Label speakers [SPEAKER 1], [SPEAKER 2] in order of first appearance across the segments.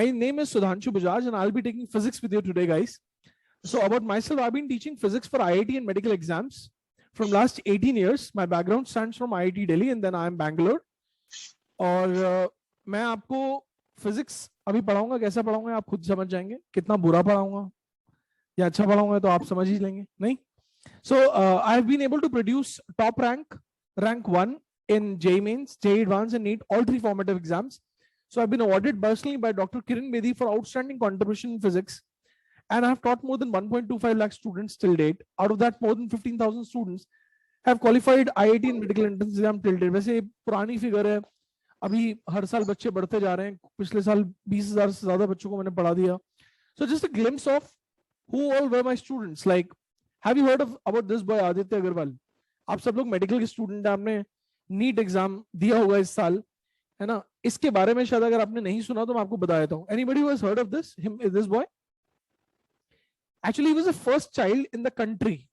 [SPEAKER 1] My name is Sudhanshu Bajaj and I'll be taking physics with you today, guys. So about myself, I've been teaching physics for IIT and medical exams from last 18 years. My background stands from IIT Delhi and then I'm Bangalore. और मैं आपको physics अभी पढ़ाऊंगा. कैसा पढ़ाऊंगा आप खुद समझ जाएंगे. कितना बुरा पढ़ाऊंगा या अच्छा पढ़ाऊंगा तो आप समझ ही लेंगे. नहीं. So I have been able to produce top rank 1 in JEE Mains, JEE Advanced and NEET, all three formative exams. So I've been awarded personally by Dr. Kiran Bedi for outstanding contribution in physics. And I have taught more than 1.25 lakh students till date. Out of that, more than 15,000 students have qualified IIT and medical entrance exam till date. वैसे पुरानी figure है. अभी हर साल बच्चे बढ़ते जा रहे हैं. पिछले साल 20,000 से ज्यादा बच्चों को मैंने पढ़ा दिया. So just a glimpse of who all were my students. Like, have you heard of about this boy Aditya Agarwal? आप सब लोग मेडिकल के स्टूडेंट हैं. आपने नीट एग्जाम दिया होगा इस साल, है ना. इसके बारे में शायद अगर आपने नहीं सुना तो मैं आपको बता देता हूँ. Anybody who has heard of this? This boy? Actually, he was the first child in the country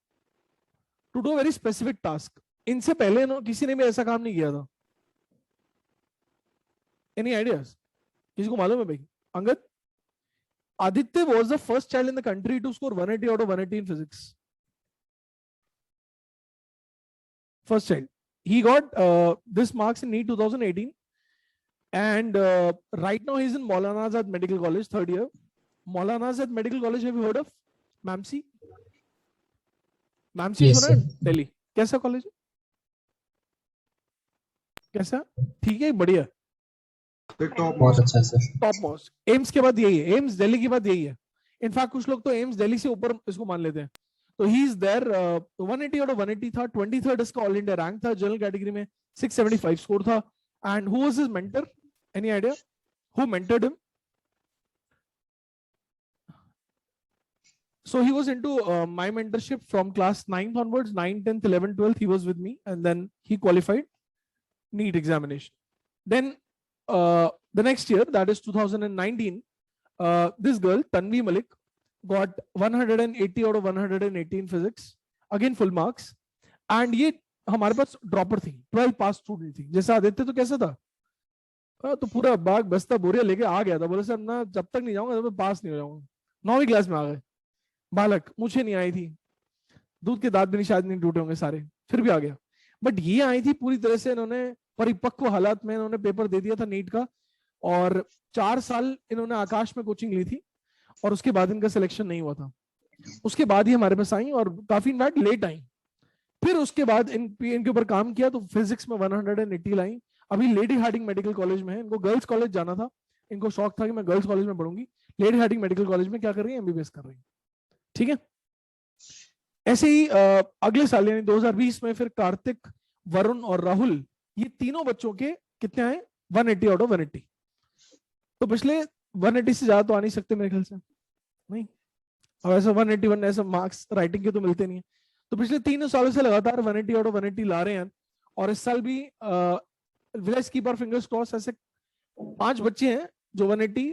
[SPEAKER 1] to do a very specific task. इनसे पहले किसी ने भी ऐसा काम नहीं किया था. Any ideas? किसी को मालूम है भाई? Angad? Aditya was the first child in the country to score 180 out of 180 in physics. First child. He got this marks in NEET 2018. And right now he's in Maulana Azad Medical College, third year. Maulana Azad Medical College, have you heard of? MAMC? MAMC
[SPEAKER 2] Yes,
[SPEAKER 1] सुना है? दिल्ली. कैसा college है? कैसा? ठीक है, बढ़िया.
[SPEAKER 2] बहुत अच्छा सर.
[SPEAKER 1] Top most. एम्स के बाद यही है. एम्स दिल्ली के बाद यही है. इनफैक्ट कुछ लोग तो एम्स दिल्ली से ऊपर इसको मान लेते हैं. तो he is there. 180 out of 180 था. 23rd इसका ऑल इंडिया रैंक था. जनरल कैटेगरी में 675 स्कोर था. And who was his mentor? Any idea? Who mentored him? So he was into my mentorship from class 9th onwards. 9th, 10th, 11th, 12th. He was with me, and then he qualified NEET examination. Then the next year, that is 2019, this girl Tanvi Malik got 180 out of 180 in physics. Again, full marks. And ये हमारे पास dropper थी. 12 पास student थी. जैसा आदित्य तो कैसा था? तो पूरा बाग बस्ता बोरिया लेके आ गया था. बोले सर ना, जब तक नहीं जाऊंगा तब पास नहीं हो जाऊंगा. 9वीं क्लास में आ गए. बालक. मुझे नहीं आई थी. दूध के दांत भी नहीं शायद नहीं टूटे होंगे सारे, फिर भी आ गया. बट ये आई थी पूरी तरह से. इन्होंने परिपक्व हालात में इन्होंने पेपर दे दिया था नीट का. और 4 साल इन्होंने आकाश में कोचिंग ली थी. और उसके बाद इनका सिलेक्शन नहीं हुआ था. उसके बाद ही हमारे पास आई और काफी इनफैक्ट लेट आई. फिर उसके बाद इनके ऊपर काम किया तो फिजिक्स में 180 लाई. अभी लेडी हार्डिंग मेडिकल कॉलेज में है. इनको गर्ल्स कॉलेज जाना था. इनको शौक था कि मैं गर्ल्स कॉलेज में पढ़ूंगी. लेडी हार्डिंग मेडिकल कॉलेज में क्या कर रही है? एमबीबीएस कर रही है. ठीक है. ऐसे ही अगले साल यानी 2020 में फिर कार्तिक, वरुण और राहुल, ये तीनों बच्चों के कितने आए? 180 आउट ऑफ 180. तो पिछले 180 से ज्यादा तो आ नहीं सकते मेरे ख्याल से. नहीं. अब ऐसा 181 ऐसा मार्क्स राइटिंग के तो मिलते नहीं है. तो पिछले 3 सालों से लगातार 180 आउट ऑफ 180 ला रहे हैं. और इस साल भी let's keep our fingers cross. ऐसे 5 बच्चे हैं जो 180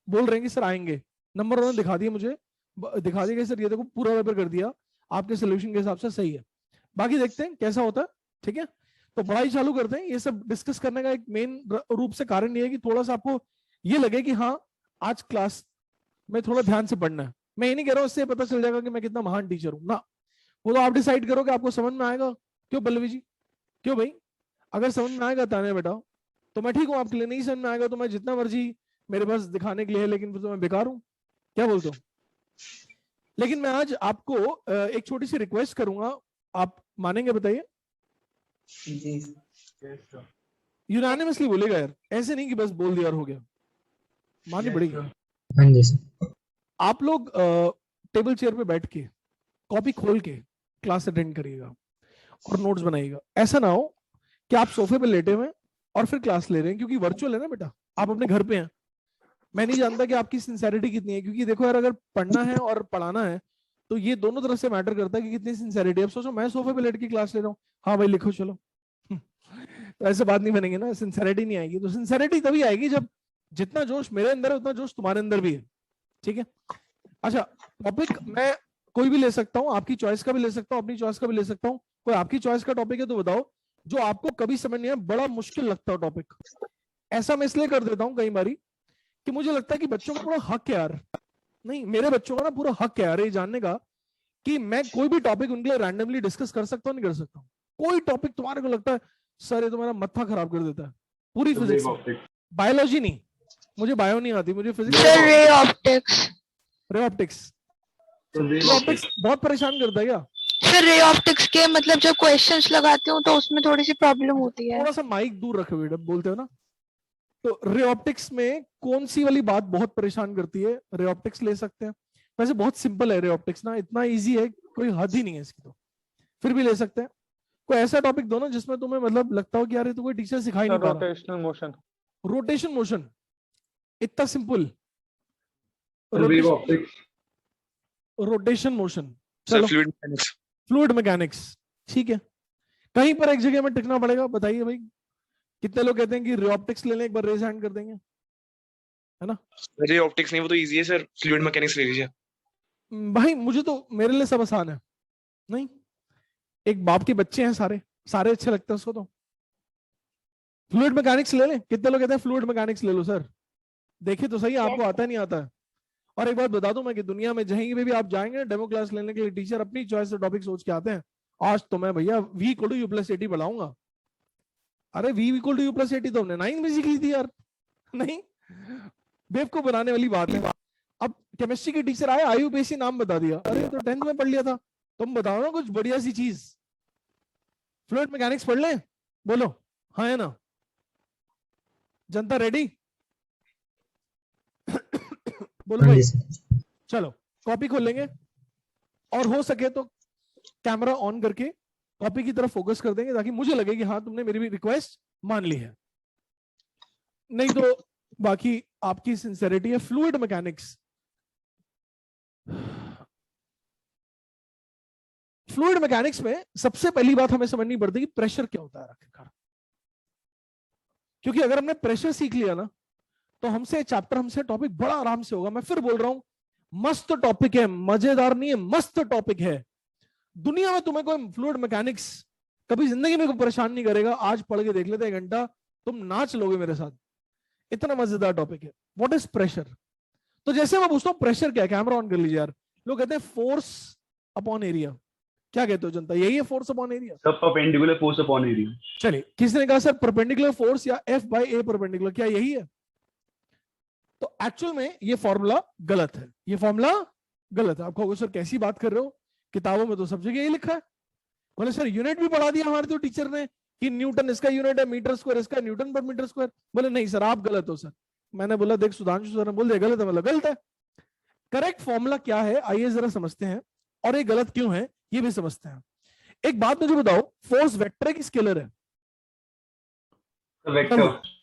[SPEAKER 1] बोल रहे हैं कि सर आएंगे. नंबर उन्होंने दिखा दिए मुझे. दिखा दिया सर ये देखो पूरा पेपर कर दिया आपके सोल्यूशन के हिसाब से. सही है. बाकी देखते हैं कैसा होता है. ठीक है. तो पढ़ाई चालू करते हैं. ये सब डिस्कस करने का एक मेन रूप से कारण ये है कि थोड़ा सा आपको ये लगे कि हाँ आज क्लास में थोड़ा ध्यान से पढ़ना है. मैं ये नहीं कह रहा हूँ इससे पता चल जाएगा कि मैं कितना महान टीचर हूँ ना. वो तो आप डिसाइड करो कि आपको समझ में आएगा. क्यों पल्लवी जी? क्यों भाई? अगर समझ में आएगा ताने बेटा तो मैं ठीक हूँ आपके लिए. नहीं समझ में आएगा तो मैं जितना मर्जी मेरे पास दिखाने के लिए है, लेकिन फिर तो मैं बेकार हूँ. क्या बोलते हो? लेकिन मैं आज आपको एक छोटी सी रिक्वेस्ट करूंगा. आप मानेंगे? बताइए. यूनानिमसली बोलेगा यार. ऐसे नहीं कि बस बोल दिया और हो गया. माननी पड़ेगी.
[SPEAKER 2] हाँ जी सर.
[SPEAKER 1] आप लोग टेबल चेयर पे बैठ के कॉपी खोल के क्लास अटेंड करिएगा और नोट्स बनाइएगा. ऐसा ना हो कि आप सोफे पे लेटे हुए और फिर क्लास ले रहे हैं. क्योंकि वर्चुअल है ना बेटा, आप अपने घर पे हैं. मैं नहीं जानता कि आपकी सिंसेरिटी कितनी है. क्योंकि देखो यार, अगर पढ़ना है और पढ़ाना है तो ये दोनों तरफ से मैटर करता है कि कितनी सिंसेरिटी. अब सोचो मैं सोफे पे लेट के क्लास ले रहा हूँ. हाँ भाई लिखो चलो. तो ऐसे बात नहीं बनेंगे ना. सिंसेरिटी नहीं आएगी. तो सिंसेरिटी तभी आएगी जब जितना जोश मेरे अंदर है उतना जोश तुम्हारे अंदर भी है. ठीक है. अच्छा, टॉपिक मैं कोई भी ले सकता हूँ. आपकी चॉइस का भी ले सकता हूँ, अपनी चॉइस का भी ले सकता हूँ. कोई आपकी चॉइस का टॉपिक है तो बताओ जो आपको कभी समझ नहीं आया, बड़ा मुश्किल लगता हो टॉपिक. ऐसा मैं इसलिए कर देता हूँ कई बारी कि मुझे लगता है कि बच्चों का पूरा हक है यार, नहीं मेरे बच्चों का ना पूरा हक है यार ये जानने का कि मैं कोई भी टॉपिक उनके लिए रैंडमली डिस्कस कर सकता हूँ नहीं कर सकता हूँ। कोई टॉपिक तुम्हारे को लगता है सर ये तो मेरा मत्था खराब कर देता है, पूरी फिजिक्स, बायोलॉजी नहीं, मुझे बायो नहीं आती, मुझे physics,
[SPEAKER 3] ray optics,
[SPEAKER 1] ray optics, ray optics बहुत परेशान करता है क्या?
[SPEAKER 3] सर रे ऑप्टिक्स के मतलब जब क्वेश्चंस लगाते हो तो उसमें थोड़ी सी प्रॉब्लम होती है।
[SPEAKER 1] थोड़ा सा माइक दूर रखो बेटा, बोलते हो ना। तो रे ऑप्टिक्स में कौन सी वाली बात बहुत परेशान करती है? रे ऑप्टिक्स ले सकते हैं, वैसे बहुत सिंपल है रे ऑप्टिक्स ना, इतना इजी है, कोई हद ही नहीं है इसकी, तो फिर भी ले सकते हैं। कोई ऐसा टॉपिक दो ना जिसमें तुम्हें मतलब लगता हो कि यार ये तो कोई टीचर सिखा ही नहीं पा रहा।
[SPEAKER 4] रोटेशनल मोशन,
[SPEAKER 1] रोटेशन मोशन, इतना सिंपल, रोटेशन मोशन, चलो फ्लूइड मैकेनिक्स, ठीक है। कहीं पर एक जगह में टिकना पड़ेगा, बताइए भाई कितने लोग कहते हैं कि रे ऑप्टिक्स ले लें, एक बार रेज हैंड कर देंगे, है ना?
[SPEAKER 5] रे ऑप्टिक्स नहीं, वो तो इजी है सर, फ्लूइड मैकेनिक्स ले लीजिए।
[SPEAKER 1] भाई मुझे तो, मेरे लिए सब आसान है, नहीं एक बाप के बच्चे हैं सारे, सारे अच्छे लगते हैं उसको, तो फ्लूइड मैकेनिक्स ले लें। कितने लोग कहते हैं फ्लूइड मैकेनिक्स ले लो सर? देखिए तो सही आपको आता नहीं आता है। और एक बात बता दूं मैं कि दुनिया में कहीं पे भी आप जाएंगे डेमो क्लास लेने के लिए, टीचर अपनी चॉइस से टॉपिक सोच के आते हैं। आज तो मैं भैया v equal to u plus 80 पढ़ाऊंगा। अरे v equal to u plus 80 तो हमने 9 में सीख ली थी यार, नहीं बेवकूफ बनाने वाली बात है। अब केमिस्ट्री के टीचर आए, आईयूपीएसी नाम बता दिया, अरे तो 10th में पढ़ लिया था, तुम बताओ ना कुछ बढ़िया सी चीज। फ्लूइड मैकेनिक्स पढ़ लें, बोलो हाँ है ना? जनता रेडी? बोलो भाई, चलो कॉपी खोल लेंगे और हो सके तो कैमरा ऑन करके कॉपी की तरफ फोकस कर देंगे ताकि मुझे लगे कि हाँ तुमने मेरी भी रिक्वेस्ट मान ली है, नहीं तो बाकी आपकी सिंसेरिटी है। फ्लूइड मैकेनिक्स, फ्लूइड मैकेनिक्स में सबसे पहली बात हमें समझनी पड़ती है कि प्रेशर क्या होता है आखिरकार, क्योंकि अगर हमने प्रेशर सीख लिया ना तो हमसे चैप्टर, हमसे टॉपिक बड़ा आराम से होगा। मैं फिर बोल रहा हूं, मस्त टॉपिक है, मजेदार नहीं है, मस्त टॉपिक है। दुनिया में तुम्हें कोई फ्लूइड मैकेनिक्स कभी जिंदगी में कोई परेशान नहीं करेगा। आज पढ़ के देख लेते 1 घंटा, तुम नाच लोगे मेरे साथ, इतना मजेदार टॉपिक है। What is pressure? तो जैसे मैं पूछता हूँ प्रेशर क्या है, कैमरा ऑन कर लीजिए यार। लोग कहते हैं फोर्स अपॉन एरिया, क्या कहते हो जनता, यही है फोर्स अपॉन एरिया?
[SPEAKER 6] सब परपेंडिकुलर फोर्स अपॉन एरिया।
[SPEAKER 1] चलिए, किसने कहा सर परपेंडिकुलर फोर्स या F बाय A परपेंडिकुलर, क्या यही है? तो एक्चुअल में ये फॉर्मूला गलत है, ये फॉर्मूला गलत है। आप कहोगे सर कैसी बात कर रहे हो, किताबों में तो सब जगह यही लिखा है। बोले सर यूनिट भी पढ़ा दिया हमारे तो टीचर ने कि न्यूटन इसका यूनिट है, मीटर स्क्वायर इसका, न्यूटन पर मीटर स्क्वायर। बोले नहीं सर आप गलत हो सर। मैंने बोला देख सुधांशु सर ने बोल दिया गलत है, मतलब गलत है। करेक्ट फॉर्मूला क्या है आइए जरा समझते हैं, और ये गलत क्यों है ये भी समझते हैं। एक बात मुझे बताओ, फोर्स वेक्टर है कि स्केलर है?
[SPEAKER 6] वेक्टर।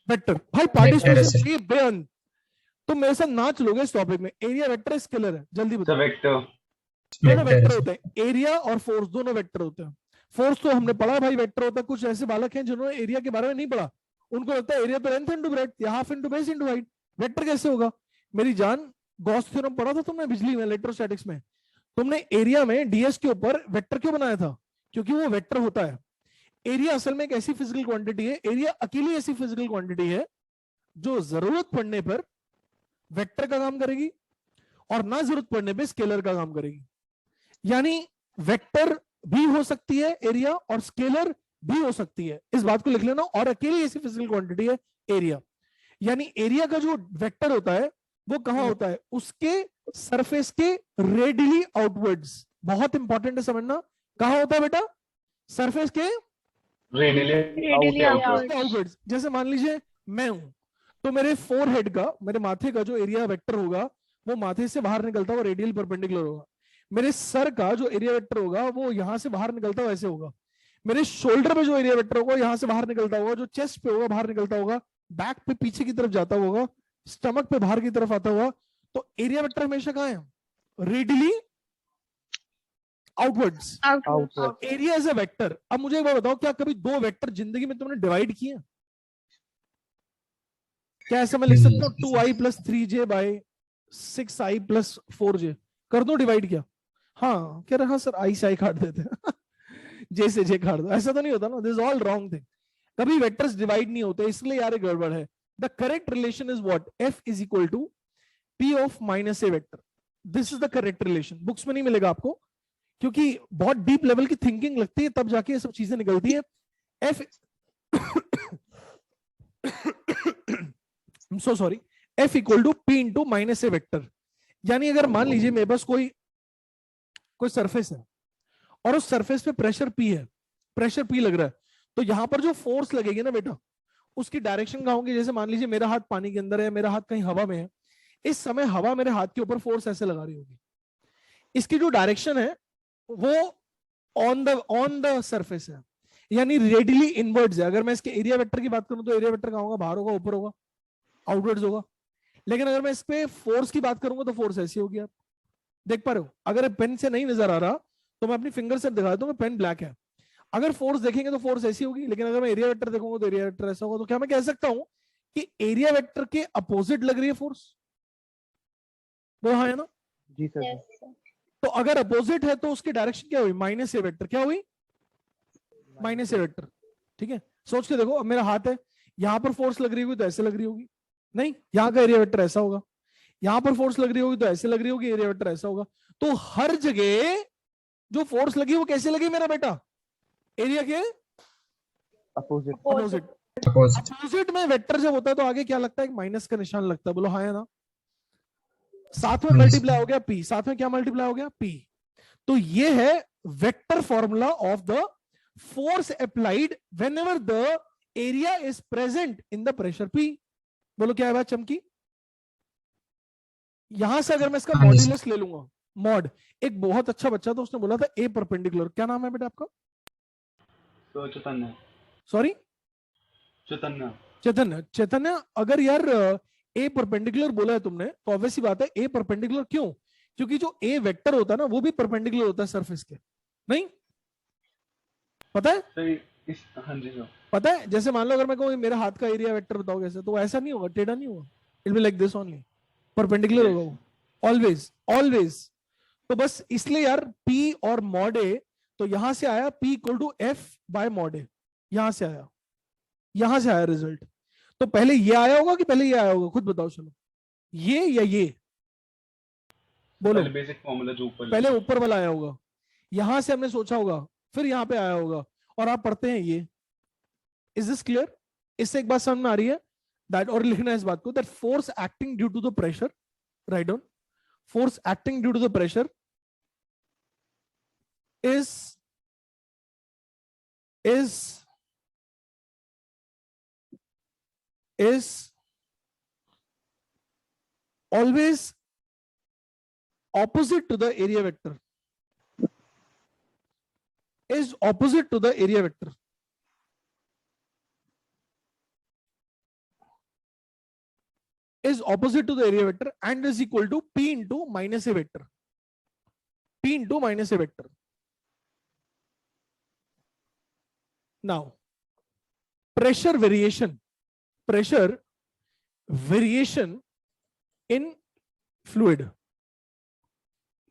[SPEAKER 1] वेक्टर। भाई पार्टिसिपेशन बेअंत, तुम मेरे साथ नाच लोगे इस टॉपिक में। एरिया वेक्टर है स्केलर है? जल्दी बताओ।
[SPEAKER 6] वेक्टर।
[SPEAKER 1] दोनों वेक्टर होते हैं, एरिया और फोर्स दोनों वेक्टर होते हैं। फोर्स तो हमने पढ़ा भाई वेक्टर होता है। कुछ ऐसे बालक हैं जिन्होंने एरिया के बारे में नहीं पढ़ा, उनको लगता है एरिया तो लेंथ इनटू ब्रेड्थ या half into base into height, vector कैसे होगा? मेरी जान, गॉस थ्योरम पढ़ा था तुमने बिजली में, इलेक्ट्रोस्टैटिक्स में। तुमने एरिया में डीएस के ऊपर वेक्टर क्यों बनाया था? क्योंकि वो वेक्टर होता है। एरिया असल में एक ऐसी फिजिकल क्वांटिटी है, एरिया अकेली ऐसी फिजिकल क्वांटिटी है जो जरूरत पड़ने पर वेक्टर का काम करेगी और ना जरूरत पड़ने पे स्केलर का काम करेगी। यानी वेक्टर भी हो सकती है एरिया और स्केलर भी हो सकती है, इस बात को लिख लेना। और अकेली ऐसी फिजिकल क्वांटिटी है एरिया। यानी एरिया का जो वेक्टर होता है वो कहां होता है? उसके सरफेस के रेडियली आउटवर्ड्स। बहुत इंपॉर्टेंट है समझना, कहां होता है बेटा? सरफेस के
[SPEAKER 3] रेडियली
[SPEAKER 1] आउटवर्ड्स। जैसे मान लीजिए मैं हूं, तो मेरे फोरहेड का, मेरे माथे का जो एरिया वेक्टर होगा वो माथे से बाहर निकलता हुआ रेडियल परपेंडिकुलर होगा। मेरे सर का जो एरिया वेक्टर होगा वो यहां से बाहर निकलता हुआ ऐसे होगा। मेरे शोल्डर पे जो एरिया वेक्टर होगा यहां से बाहर निकलता होगा, जो चेस्ट पे होगा बाहर निकलता होगा, बैक पे पीछे की तरफ जाता होगा, स्टमक पे बाहर की तरफ आता हुआ। तो एरिया वेक्टर हमेशा कहां है? Radially outwards. Area is a vector. अब मुझे एक बात बताओ, क्या कभी दो वेक्टर जिंदगी में तुमने डिवाइड किए? क्या ऐसा मैं लिख सकता हूँ 2i + 3j / 6i + 4j कर दो डिवाइड? क्या हाँ कह रहे हाँ सर, आई से आई काट देते हैं जे से जे काट दो, ऐसा तो नहीं होता ना। This is all wrong thing. कभी वेक्टर्स डिवाइड नहीं होते, इसलिए यार गड़बड़ है। The correct relation is what? F is equal to P of minus a vector. This is the correct relation. Books में नहीं मिलेगा आपको, क्योंकि बहुत डीप लेवल की थिंकिंग लगती है, तब जाके ये सब चीजें निकलती है. F so sorry, F equal to P into minus a vector. यानी अगर मान लीजिए मेरे पास कोई सरफेस है और उस सरफेस पे प्रेशर P है, प्रेशर P लग रहा है, तो यहां पर जो फोर्स लगेगी ना बेटा, उसकी डायरेक्शन कहाँ होगी? जैसे मान लीजिए मेरा हाथ पानी के अंदर है, मेरा हाथ कहीं हवा में है. इस समय हवा मेरे हाथ के ऊपर फोर्स ऐसे लगा रही होगी. इसकी जो डायरेक्शन है वो ऑन द सरफेस है, यानी रेडियली इनवर्ड्स है. अगर मैं इसके एरिया वेक्टर की बात करूं तो एरिया वेक्टर कहाँ होगा? बाहर होगा, ऊपर होगा, आउटवर्ड्स होगा. लेकिन अगर मैं इस पे फोर्स की बात करूंगा तो फोर्स ऐसी होगी. आप देख पा रहे हो? अगर पेन से नहीं नजर आ रहा तो मैं अपनी फिंगर से दिखा दूंगा, पेन ब्लैक है. अगर फोर्स देखेंगे तो फोर्स ऐसी होगी, लेकिन अगर मैं एरिया वेक्टर देखूंगा तो एरिया वेक्टर ऐसा होगा. तो क्या मैं कह सकता हूं कि एरिया वेक्टर के अपोजिट लग रही है फोर्स? वो हाँ है ना?
[SPEAKER 4] जी सर.
[SPEAKER 1] तो अगर अपोजिट है तो उसकी डायरेक्शन क्या हुई? Minus a vector. क्या हुई? Minus a vector. ठीक है, सोच के देखो. अब मेरा हाथ है, यहां पर फोर्स लग रही होगी तो ऐसे लग रही होगी. नहीं, यहाँ का एरिया वेक्टर ऐसा होगा. यहां पर फोर्स लग रही होगी तो ऐसे लग रही होगी, एरिया वेक्टर ऐसा होगा. तो हर जगह जो फोर्स लगी वो कैसे लगी मेरा बेटा? एरिया के
[SPEAKER 4] अपोजिट.
[SPEAKER 1] अपोजिट.
[SPEAKER 2] अपोजिट.
[SPEAKER 1] अपोजिट में वेक्टर जब होता है तो आगे क्या लगता है? माइनस का निशान लगता है. बोलो हाँ है ना? साथ में मल्टीप्लाई हो गया P. साथ में क्या मल्टीप्लाई हो गया? P. तो ये है vector formula of the force applied whenever the area is present in the pressure P. बोलो क्या है बात चमकी? यहां से अगर मैं इसका मॉड्यूलस ले लूंगा, मॉड. एक बहुत अच्छा बच्चा था, उसने बोला था ए परपेंडिकुलर. क्या नाम है बेटा आपका?
[SPEAKER 6] तो चैतन्य.
[SPEAKER 1] सॉरी,
[SPEAKER 6] चैतन्य.
[SPEAKER 1] चैतन्य. चैतन्य, अगर यार ए परपेंडिकुलर बोला है तुमने तो ऑब्वियस सी बात है ए परपेंडिकुलर. क्यों? क्योंकि जो ए वेक्टर होता है ना वो भी परपेंडिकुलर होता है सरफेस के. नहीं पता है?
[SPEAKER 6] सही. हाँ जी सर.
[SPEAKER 1] पता है? जैसे मान लो अगर मैं कहूँ मेरा हाथ का एरिया वेक्टर बताओ कैसे, तो ऐसा नहीं होगा, टेढ़ा नहीं होगा. It will like this only. Perpendicular होगा वो. Always always. तो बस इसलिए यार P और मॉड ए, तो यहां से आया P equal to F by mod A. यहां से आया, यहां से आया रिजल्ट. तो पहले ये आया होगा कि पहले ये आया होगा? खुद बताओ. चलो, ये या ये? बोलो.
[SPEAKER 6] पहले बेसिक फार्मूला जो ऊपर.
[SPEAKER 1] पहले ऊपर वाला आया होगा, यहां से हमने सोचा होगा, फिर यहाँ पे आया होगा, और आप पढ़ते हैं ये. Is this clear? इससे एक बात समझ में आ रही है? दैट, और लिखना है इस बात को, that force acting due to the pressure, right down, force acting due to the pressure is always opposite to the area vector. Is opposite to the area vector. Is opposite to the area vector and is equal to P into minus a vector. P into minus a vector. Now, pressure variation in fluid.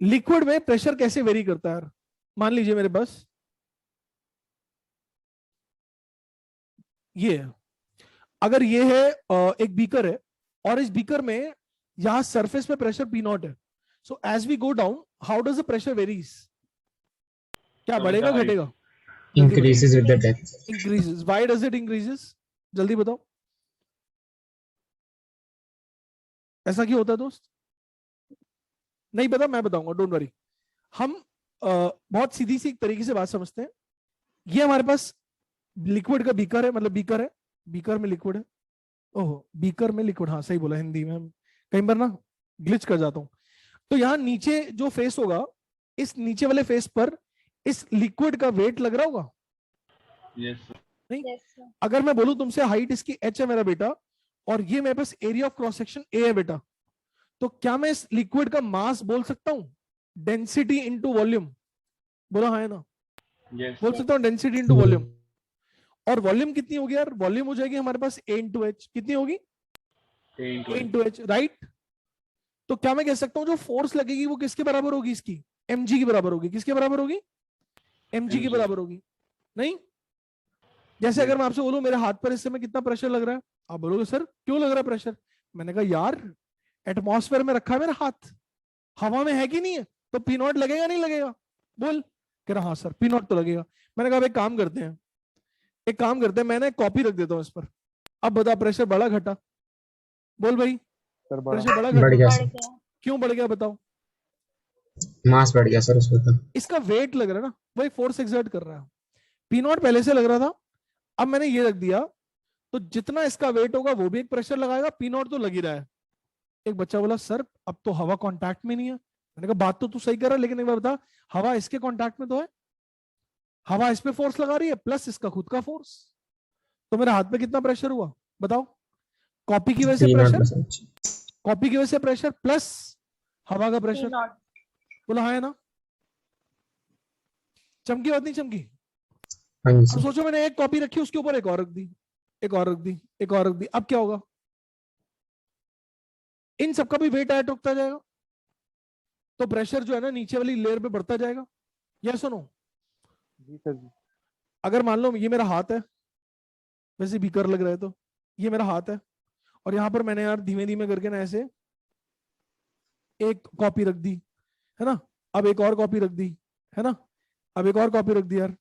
[SPEAKER 1] Liquid में pressure कैसे very करता है? मान लीजिए मेरे पास ये है. अगर ये है एक बीकर है और इस बीकर में यहां सरफेस पे प्रेशर P0 है. So as we go down, how does the pressure varies? क्या बढ़ेगा घटेगा?
[SPEAKER 2] Increases with the depth.
[SPEAKER 1] Increases. Why does it increases? जल्दी बताओ, ऐसा क्यों होता है दोस्त? नहीं पता? मैं बताऊंगा, डोंट वरी. हम बहुत सीधी सी तरीके से बात समझते हैं. ये हमारे पास लिक्विड का बीकर है, मतलब बीकर है, बीकर में लिक्विड है. ओहो, बीकर में लिक्विड, हाँ सही बोला. हिंदी में हम कई बार ना ग्लिच कर जाता हूं. तो यहाँ नीचे जो फेस होगा, इस नीचे वाले फेस पर इस लिक्विड का वेट लग रहा होगा.
[SPEAKER 6] यस.
[SPEAKER 1] नहीं, अगर मैं बोलूं तुमसे हाइट इसकी h है मेरा बेटा, और ये मेरे पास area of cross section a है बेटा, तो क्या मैं इस लिक्विड का मास बोल सकता हूं? Density into volume. बोला हाँ है ना?
[SPEAKER 6] यस.
[SPEAKER 1] बोल सकता हूं डेंसिटी इनटू वॉल्यूम. और वॉल्यूम कितनी होगी यार? वॉल्यूम हो जाएगी हमारे पास a इंटू h. कितनी होगी? a into h, right. तो क्या मैं कह सकता हूं जो फोर्स लगेगी वो किसके बराबर होगी? इसकी mg के बराबर होगी. किसके बराबर होगी? mg के बराबर होगी. नहीं, जैसे
[SPEAKER 6] Yes.
[SPEAKER 1] अगर मैं आपसे बोलूं मेरे हाथ पर इस समय कितना प्रेशर लग रहा है, आप बोलोगे सर क्यों लग रहा है प्रेशर? मैंने कहा यार एटमॉस्फेयर में रखा है मेरा हाथ, हवा में है कि नहीं है, तो पी नॉट लगेगा नहीं लगेगा? बोल। कह रहा हाँ सर पी नॉट तो लगेगा। मैंने कहा अब एक काम करते हैं, एक काम करते हैं, मैंने एक कॉपी रख देता हूँ इस पर, अब बता प्रेशर बढ़ा घटा? बोल भाई,
[SPEAKER 4] सर बड़ा
[SPEAKER 1] प्रेशर बढ़ा
[SPEAKER 2] बढ़
[SPEAKER 1] घटा?
[SPEAKER 2] गया सर,
[SPEAKER 1] क्यों बढ़ गया बताओ?
[SPEAKER 2] मास बढ़ गया सर उसमें तो।
[SPEAKER 1] इसका वेट लग रहा है ना, वही फोर्स एक्सर्ट कर रहा है। पी नॉट पहले से लग रहा था, अब मैंने ये रख दिया, तो जितना इसका वेट होगा वो भी एक प्रेशर लगाएगा, पी नॉट तो लग ही रहा है। एक बच्चा बोला सर अब तो हवा कांटेक्ट में नहीं है। मैंने कहा बात तो तू सही कर रहा है, लेकिन एक बार बता, हवा इसके कांटेक्ट में तो है, हवा इस पे फोर्स लगा रही है प्लस इसका खुद का फोर्स, तो मेरे हाथ पे कितना प्रेशर हुआ बताओ? कॉपी की वजह से
[SPEAKER 2] P not
[SPEAKER 1] pressure,
[SPEAKER 2] plus
[SPEAKER 1] copy की वजह से प्रेशर प्लस हवा का प्रेशर। बोला हाँ है ना? चमकी बात नहीं चमकी?
[SPEAKER 2] हाँ जी
[SPEAKER 1] अब
[SPEAKER 2] सर।
[SPEAKER 1] सोचो मैंने एक कॉपी रखी, उसके ऊपर एक और रख दी, एक और रख दी, एक और रख दी, अब क्या होगा? इन सबका भी वेट ऐड रुकता जाएगा, तो प्रेशर जो है ना नीचे वाली लेयर पे बढ़ता जाएगा। या सुनो,
[SPEAKER 4] जी सर जी।
[SPEAKER 1] अगर मान लो ये मेरा हाथ है, वैसे बीकर लग रहा है, तो ये मेरा हाथ है, और यहां पर मैंने यार धीमे धीमे करके ना ऐसे एक कॉपी रख दी, है ना, अब एक और कॉपी रख दी, है ना, अब एक और कॉपी रख दी यार,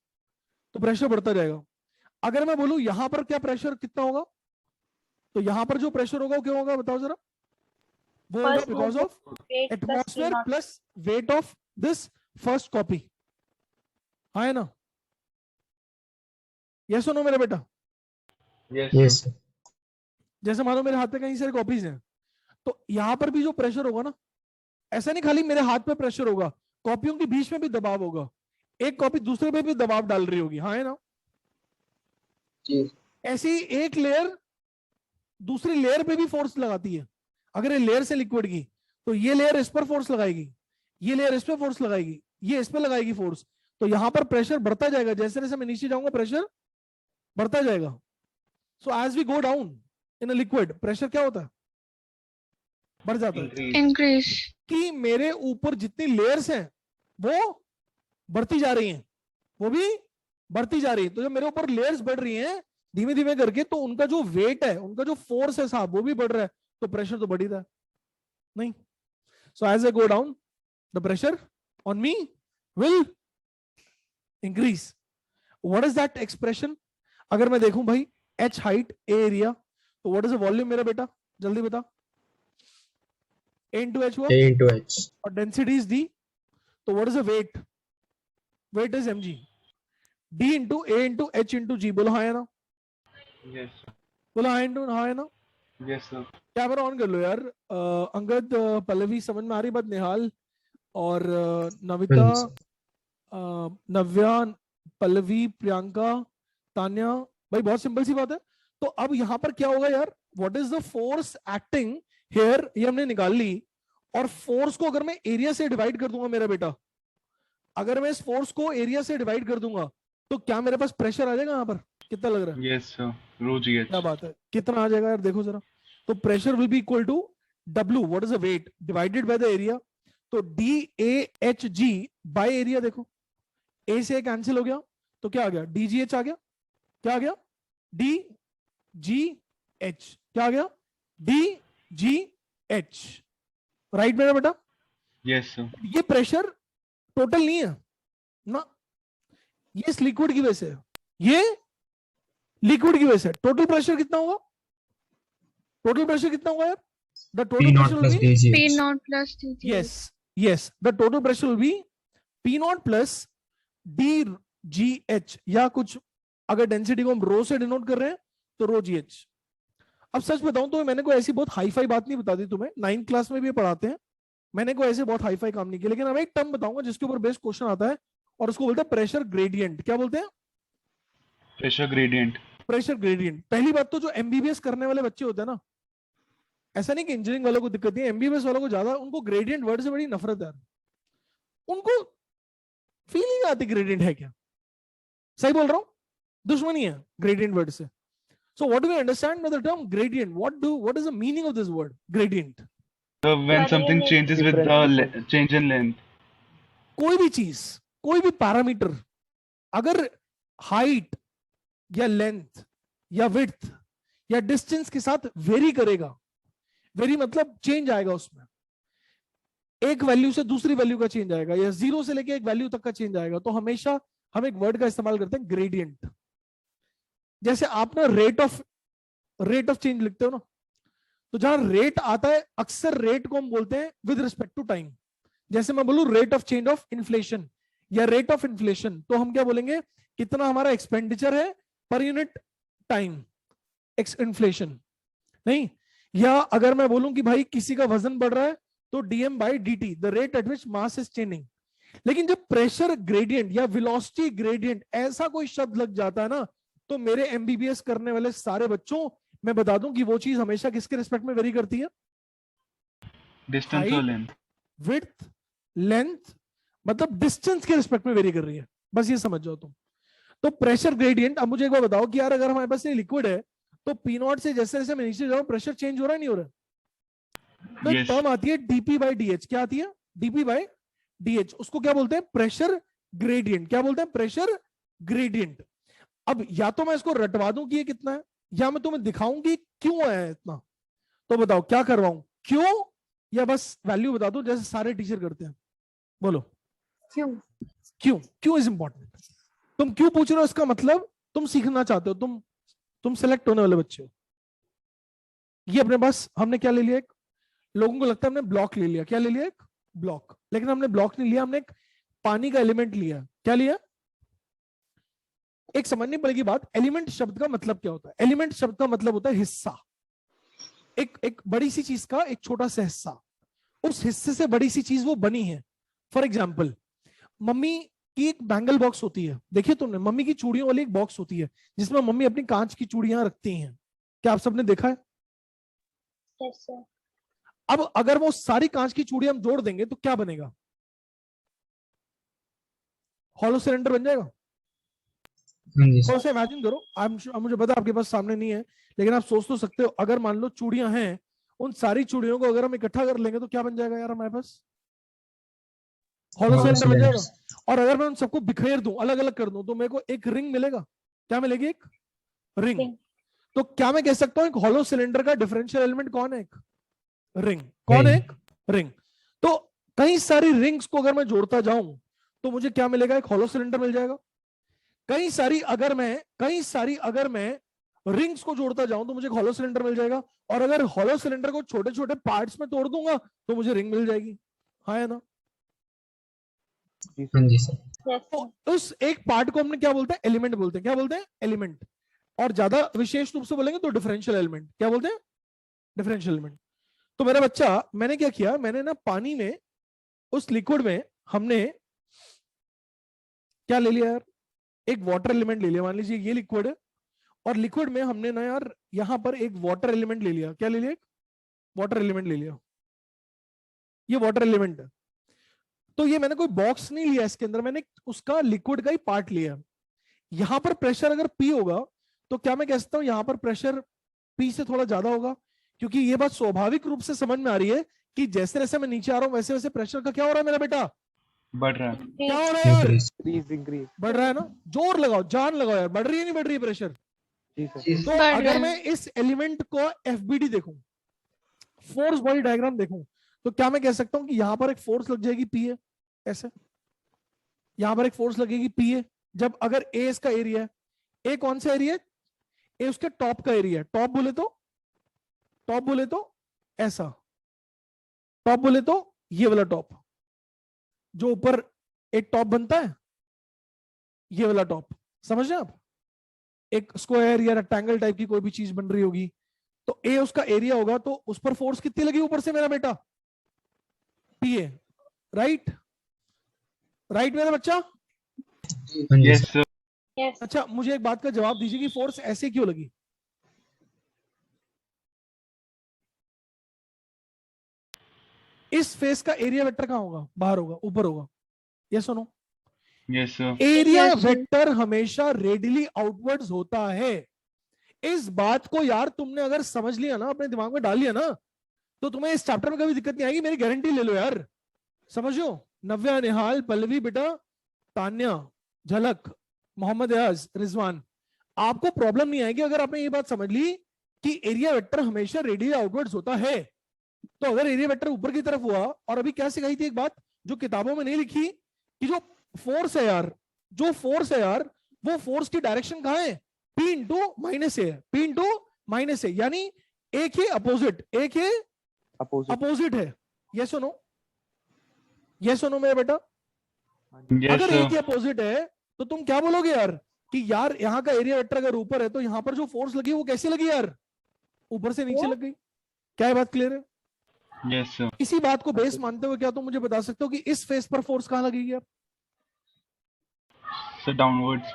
[SPEAKER 1] तो प्रेशर बढ़ता जाएगा। अगर मैं बोलूं यहां पर क्या प्रेशर कितना होगा, तो यहां पर जो प्रेशर होगा वो क्या होगा बताओ जरा? वो होगा because of atmosphere plus weight of this first copy, है ना? यस सुनो मेरे बेटा,
[SPEAKER 6] Yes,
[SPEAKER 2] यस
[SPEAKER 6] sir.
[SPEAKER 2] सर।
[SPEAKER 1] जैसे मानो मेरे हाथ पे कई सारी कॉपीज हैं, तो यहां पर भी जो प्रेशर होगा ना, ऐसा नहीं खाली मेरे हाथ पे प्रेशर होगा, कॉपियों के बीच में भी दबाव होगा, एक कॉपी दूसरे पे भी दबाव डाल रही होगी, हाँ है ना? ऐसी एक लेयर दूसरी लेयर पे भी फोर्स लगाती है। अगर ये लेयर से लिक्विड की, तो ये लेयर इस पर फोर्स लगाएगी, ये लेयर इस पर फोर्स लगाएगी, ये इस पर लगाएगी फोर्स, तो यहां पर प्रेशर बढ़ता जाएगा, जैसे जैसे मैं नीचे जाऊंगा प्रेशर बढ़ता जाएगा। So as we go down in a liquid, pressure क्या होता है? बढ़ जाता है।
[SPEAKER 6] Increase.
[SPEAKER 3] increase,
[SPEAKER 1] कि मेरे ऊपर जितनी लेयर्स हैं वो बढ़ती जा रही हैं, वो भी बढ़ती जा रही है, तो जब मेरे ऊपर लेयर्स बढ़ रही हैं धीमे धीमे करके, तो उनका जो वेट है, उनका जो फोर्स है साहब, वो भी बढ़ रहा है, तो प्रेशर तो बढ़ ही रहा है नहीं? So as I go down the pressure on me will increase. What is that expression? अगर मैं देखूं भाई h हाइट a एरिया, तो व्हाट इज द वॉल्यूम मेरा बेटा, जल्दी बता? a into h हुआ,
[SPEAKER 2] A into H।
[SPEAKER 1] और डेंसिटी इज d, तो what is the weight? Weight is mg, d into a into h into g। बोलो हाँ है ना?
[SPEAKER 6] Yes, sir.
[SPEAKER 1] बोलो हाँ है ना?
[SPEAKER 6] Yes, sir.
[SPEAKER 1] कैमरा ऑन कर लो यार। अंगद, पल्लवी, समझ में आ रही बात? निहाल और नविता,
[SPEAKER 2] हाँ जी सर।
[SPEAKER 1] नव्या, पल्लवी, प्रियंका, तान्या, भाई बहुत सिंपल सी बात है। तो अब यहां पर क्या होगा यार? What is the force acting here, ये हमने निकाल ली, और फोर्स को अगर मैं एरिया से डिवाइड कर दूंगा मेरा बेटा, अगर मैं इस फोर्स को एरिया से डिवाइड कर दूंगा, तो क्या मेरे पास प्रेशर आ जाएगा? यहाँ पर कितना लग रहा है?
[SPEAKER 6] Yes, sir. Rho GH.
[SPEAKER 1] क्या बात है, कितना आ जाएगा यार देखो जरा? तो pressure will be equal to W, what is the weight, divided by the area, तो DAHG बाय एरिया। देखो ए से कैंसिल हो गया, तो क्या आ गया? DGH आ गया। क्या आ गया? DGH। क्या आ गया? DGH। राइट मेरा बेटा?
[SPEAKER 6] Yes, sir.
[SPEAKER 1] ये प्रेशर टोटल नहीं है ना, ये इस लिक्विड की वजह से है, ये लिक्विड की वजह से। टोटल प्रेशर कितना होगा? टोटल प्रेशर कितना होगा यार? The
[SPEAKER 2] P
[SPEAKER 1] total
[SPEAKER 2] naught
[SPEAKER 1] pressure
[SPEAKER 2] plus
[SPEAKER 1] will be,
[SPEAKER 3] P
[SPEAKER 2] DGH।
[SPEAKER 3] naught plus TG.
[SPEAKER 1] yes, the total pressure will be P naught plus DGH, या कुछ अगर डेंसिटी को हम रो से डिनोट कर रहे हैं तो रो GH। अब सच बताऊं तो मैंने कोई ऐसी बहुत हाई फाई बात नहीं बता दी तुम्हें, 9th क्लास में भी पढ़ाते हैं, मैंने कोई ऐसे बहुत हाई फाई काम नहीं किया, लेकिन अब एक टर्म बताऊंगा जिसके ऊपर बेस्ट क्वेश्चन आता है, और उसको बोलते हैं प्रेशर ग्रेडियंट। क्या बोलते हैं?
[SPEAKER 6] Pressure gradient.
[SPEAKER 1] Pressure gradient. पहली बात तो जो एमबीबीएस करने वाले बच्चे होते हैं ना, ऐसा नहीं कि इंजीनियरिंग वालों को दिक्कत नहीं है, एमबीबीएस वालों को ज्यादा, उनको ग्रेडियंट वर्ड से बड़ी नफरत है, उनको फीलिंग आती ग्रेडियंट है क्या। सही बोल रहा हूं? दुश्मनी है ग्रेडियंट वर्ड से। So what do we understand by the term gradient? What is the meaning of this word gradient?
[SPEAKER 6] So when something changes with the change in length.
[SPEAKER 1] कोई भी चीज, कोई भी पैरामीटर, अगर हाइट या लेंथ या width या डिस्टेंस के साथ वेरी करेगा, वेरी मतलब चेंज आएगा उसमें, एक वैल्यू से दूसरी वैल्यू का चेंज आएगा या जीरो से लेके एक वैल्यू तक का चेंज आएगा, तो हमेशा हम एक वर्ड का इस्तेमाल करते हैं ग्रेडियंट। जैसे आप ना रेट ऑफ चेंज लिखते हो ना, तो जहां रेट आता है अक्सर रेट को हम बोलते हैं विद रिस्पेक्ट टू टाइम। जैसे मैं बोलूं rate of change of inflation या रेट ऑफ इन्फ्लेशन, तो हम क्या बोलेंगे, कितना हमारा एक्सपेंडिचर है पर यूनिट टाइम इन्फ्लेशन, नहीं। या अगर मैं बोलूं कि भाई किसी का वजन बढ़ रहा है तो DM by D the rate at which mass is changing. लेकिन जब प्रेशर ग्रेडियंट या वेलोसिटी ग्रेडियंट ऐसा कोई शब्द लग जाता है ना, तो मेरे एमबीबीएस करने वाले सारे बच्चों, मैं बता दूं कि वो चीज हमेशा किसके रिस्पेक्ट में वेरी करती है,
[SPEAKER 6] डिस्टेंस और लेंथ,
[SPEAKER 1] विड्थ, लेंथ, मतलब डिस्टेंस के रिस्पेक्ट में वेरी कर रही है, बस ये समझ जाओ तुम। तो प्रेशर ग्रेडियंट, अब मुझे एक बार बताओ कि यार अगर हमारे पास ये लिक्विड है तो पी नॉट से जैसे जैसे मैं नीचे जाऊं प्रेशर चेंज हो रहा है नहीं हो रहा है? तो एक टर्म आती है डीपी बाई डी एच, क्या आती है, डीपी बाई डी एच, उसको क्या बोलते हैं, प्रेशर ग्रेडियंट। क्या बोलते हैं, प्रेशर ग्रेडियंट। अब या तो मैं इसको रटवा दूं कि ये कितना है, या मैं तुम्हें दिखाऊं कि क्यों आया है इतना। तो बताओ क्या करवाऊं, क्यों या बस वैल्यू बता दो जैसे सारे टीचर करते हैं? बोलो
[SPEAKER 3] क्यों?
[SPEAKER 1] क्यों, क्यों इज इंपॉर्टेंट। तुम क्यों पूछ रहे हो, इसका मतलब तुम सीखना चाहते हो, तुम सेलेक्ट होने वाले बच्चे हो। ये अपने पास हमने क्या ले लिया, एक, लोगों को लगता है हमने ब्लॉक ले लिया, क्या ले लिया, एक ब्लॉक। लेकिन हमने ब्लॉक नहीं लिया, हमने एक पानी का एलिमेंट लिया। क्या लिया, एक समझनी पड़ेगी बात, एलिमेंट शब्द का मतलब क्या होता है। एलिमेंट शब्द का मतलब होता है हिस्सा, एक बड़ी सी चीज का एक छोटा सा हिस्सा, उस हिस्से से बड़ी सी चीज वो बनी है। फॉर एग्जाम्पल, मम्मी की एक बैंगल बॉक्स होती है, देखिए तुमने, मम्मी की चूड़ियों वाली एक बॉक्स होती है जिसमें मम्मी अपनी कांच की चूड़ियां रखती हैं। क्या आप सबने देखा है?
[SPEAKER 3] Yes, sir.
[SPEAKER 1] अब अगर वो सारी कांच की चूड़ियां हम जोड़ देंगे तो क्या बनेगा, हॉलो सिलेंडर बन जाएगा।
[SPEAKER 2] हाँ जी
[SPEAKER 1] थोड़ा
[SPEAKER 2] सर।
[SPEAKER 1] सा इमेजिन करो, मुझे पता है आपके पास सामने नहीं है, लेकिन आप सोच तो सकते हो, अगर मान लो चूड़ियां हैं, उन सारी चूड़ियों को अगर हम इकट्ठा कर लेंगे तो क्या बन जाएगा यार हमारे पास, हॉलो
[SPEAKER 2] Hollow
[SPEAKER 1] सिलेंडर बन जाएगा।
[SPEAKER 2] cylinders।
[SPEAKER 1] और अगर मैं उन सबको बिखेर दूं, अलग अलग कर दूं, तो मेरे को एक रिंग मिलेगा। क्या मिलेगी, एक रिंग।
[SPEAKER 3] Ring।
[SPEAKER 1] तो क्या मैं कह सकता हूं एक हॉलो सिलेंडर का डिफरेंशियल एलिमेंट कौन है, एक रिंग। कौन है, एक रिंग। तो कई सारी रिंग्स को अगर मैं जोड़ता जाऊं तो मुझे क्या मिलेगा, एक हॉलो सिलेंडर मिल जाएगा। कई सारी अगर मैं रिंग्स को जोड़ता जाऊं तो मुझे एक हॉलो सिलेंडर मिल जाएगा। और अगर हॉलो सिलेंडर को छोटे छोटे पार्ट्स में तोड़ दूंगा तो मुझे रिंग मिल जाएगी, हाँ है ना।
[SPEAKER 2] हाँ जी सर।
[SPEAKER 3] Yes, sir.
[SPEAKER 1] तो उस एक पार्ट को हमने क्या बोलते हैं, एलिमेंट बोलते हैं। क्या बोलते हैं, एलिमेंट। और ज्यादा विशेष रूप से बोलेंगे तो डिफरेंशियल एलिमेंट। क्या बोलते हैं, डिफरेंशियल एलिमेंट। तो मेरा बच्चा, मैंने क्या किया, मैंने ना पानी में, उस लिक्विड में हमने क्या ले लिया यार, एक वाटर एलिमेंट ले लिया। मान लीजिए ये लिक्विड है, और लिक्विड में हमने ना यार यहां पर एक वाटर एलिमेंट ले लिया। क्या ले लिया, एक वाटर एलिमेंट ले लिया। ये वाटर एलिमेंट है। तो ये मैंने कोई बॉक्स नहीं लिया इसके अंदर, मैंने उसका लिक्विड का ही पार्ट लिया। यहां पर प्रेशर अगर पी होगा तो क्या मैं कह सकता हूं यहां पर प्रेशर पी से थोड़ा ज्यादा होगा, क्योंकि ये बात स्वाभाविक रूप से समझ में आ रही है कि जैसे जैसे मैं नीचे आ रहा हूं वैसे वैसे प्रेशर का क्या हो रहा है मेरा बेटा,
[SPEAKER 6] बढ़ रहा है।
[SPEAKER 1] क्या हो रहा है यार,
[SPEAKER 2] Increase।
[SPEAKER 4] इंक्रीज।
[SPEAKER 1] बढ़ रहा है ना। जोर लगाओ, जान लगाओ यार, बढ़ रही है नहीं बढ़ रही है प्रेशर।
[SPEAKER 4] जी सर।
[SPEAKER 2] जी
[SPEAKER 1] तो
[SPEAKER 3] बढ़ रहा
[SPEAKER 1] अगर
[SPEAKER 3] है।
[SPEAKER 1] मैं इस एलिमेंट को एफबीडी देखूं, फोर्स बॉडी डायग्राम देखूं, तो क्या मैं कह सकता हूं कि यहां पर एक फोर्स लग जाएगी पी ए, ऐसे यहां पर एक फोर्स लगेगी पी ए। जब अगर ए इसका एरिया है, ए कौन सा एरिया है, ए उसके टॉप का एरिया है। टॉप बोले तो ऐसा, टॉप बोले तो ये वाला टॉप, जो ऊपर एक टॉप बनता है, ये वाला टॉप, समझ रहे आप, एक स्क्वायर या रेक्टेंगल टाइप की कोई भी चीज बन रही होगी, तो ए उसका एरिया होगा, तो उस पर फोर्स कितनी लगी ऊपर से मेरा बेटा, पी ए। राइट मेरा बच्चा।
[SPEAKER 2] हाँ जी
[SPEAKER 6] यस
[SPEAKER 2] सर।
[SPEAKER 6] सर।
[SPEAKER 3] Yes.
[SPEAKER 1] अच्छा, मुझे एक बात का जवाब दीजिए कि फोर्स ऐसे क्यों लगी। इस फेस का एरिया वेक्टर कहां होगा, बाहर होगा, ऊपर होगा, ये सुनो।
[SPEAKER 6] Yes sir.
[SPEAKER 1] Area
[SPEAKER 3] Yes, sir.
[SPEAKER 1] Vector हमेशा रेडियली आउटवर्ड्स होता है। इस बात को यार तुमने अगर समझ लिया ना, अपने दिमाग में डाल लिया ना, तो तुम्हें इस चैप्टर में कभी दिक्कत नहीं आएगी, मेरी गारंटी ले लो यार। समझो, नव्या, निहाल, पल्लवी बेटा, तान्या, झलक, मोहम्मद याज, रिजवान, आपको प्रॉब्लम नहीं आएगी अगर आपने ये बात समझ ली कि एरिया वेक्टर हमेशा रेडियली आउटवर्ड्स होता है। तो अगर एरिया वेक्टर ऊपर की तरफ हुआ, और अभी क्या सिखाई थी एक बात जो किताबों में नहीं लिखी, कि जो फोर्स है यार, जो फोर्स है यार, वो फोर्स की डायरेक्शन कहां है? P इंटू माइनस ए, P इंटू माइनस ए, यानी एक है अपोजिट, एक है
[SPEAKER 4] अपोजिट।
[SPEAKER 1] अपोजिट है। ये सुनो, ये सुनो मेरे बेटा,
[SPEAKER 6] Yes,
[SPEAKER 1] अगर
[SPEAKER 6] sir.
[SPEAKER 1] एक ही अपोजिट है तो तुम क्या बोलोगे यार कि यार यहाँ का एरिया वेक्टर अगर ऊपर है तो यहाँ पर जो फोर्स लगी वो कैसी लगी यार? ऊपर से नीचे लग गई। क्या ये बात क्लियर है?
[SPEAKER 6] Yes, sir.
[SPEAKER 1] इसी बात को बेस मानते हुए क्या तुम मुझे बता सकते हो कि इस फेस पर फोर्स कहां लगेगी यार?
[SPEAKER 6] So downwards.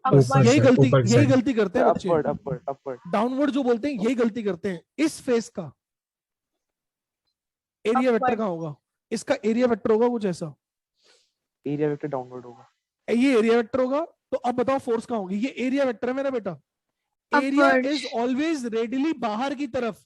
[SPEAKER 2] ऊपर
[SPEAKER 1] यही
[SPEAKER 2] से,
[SPEAKER 1] गलती,
[SPEAKER 2] ऊपर
[SPEAKER 1] यही
[SPEAKER 2] से।
[SPEAKER 1] गलती करते हैं बच्चे,
[SPEAKER 4] अपवर्ड अपवर्ड अपवर्ड।
[SPEAKER 1] डाउनवर्ड जो बोलते हैं यही गलती करते हैं। इस फेस का एरिया वेक्टर कहां होगा? इसका एरिया वेक्टर होगा कुछ ऐसा,
[SPEAKER 4] एरिया वेक्टर डाउनवर्ड होगा।
[SPEAKER 1] ये एरिया वेक्टर होगा। तो अब बताओ फोर्स कहां होगी? ये एरिया वेक्टर है मेरा बेटा। Area
[SPEAKER 3] Upwards.
[SPEAKER 1] Is always readily बाहर की तरफ।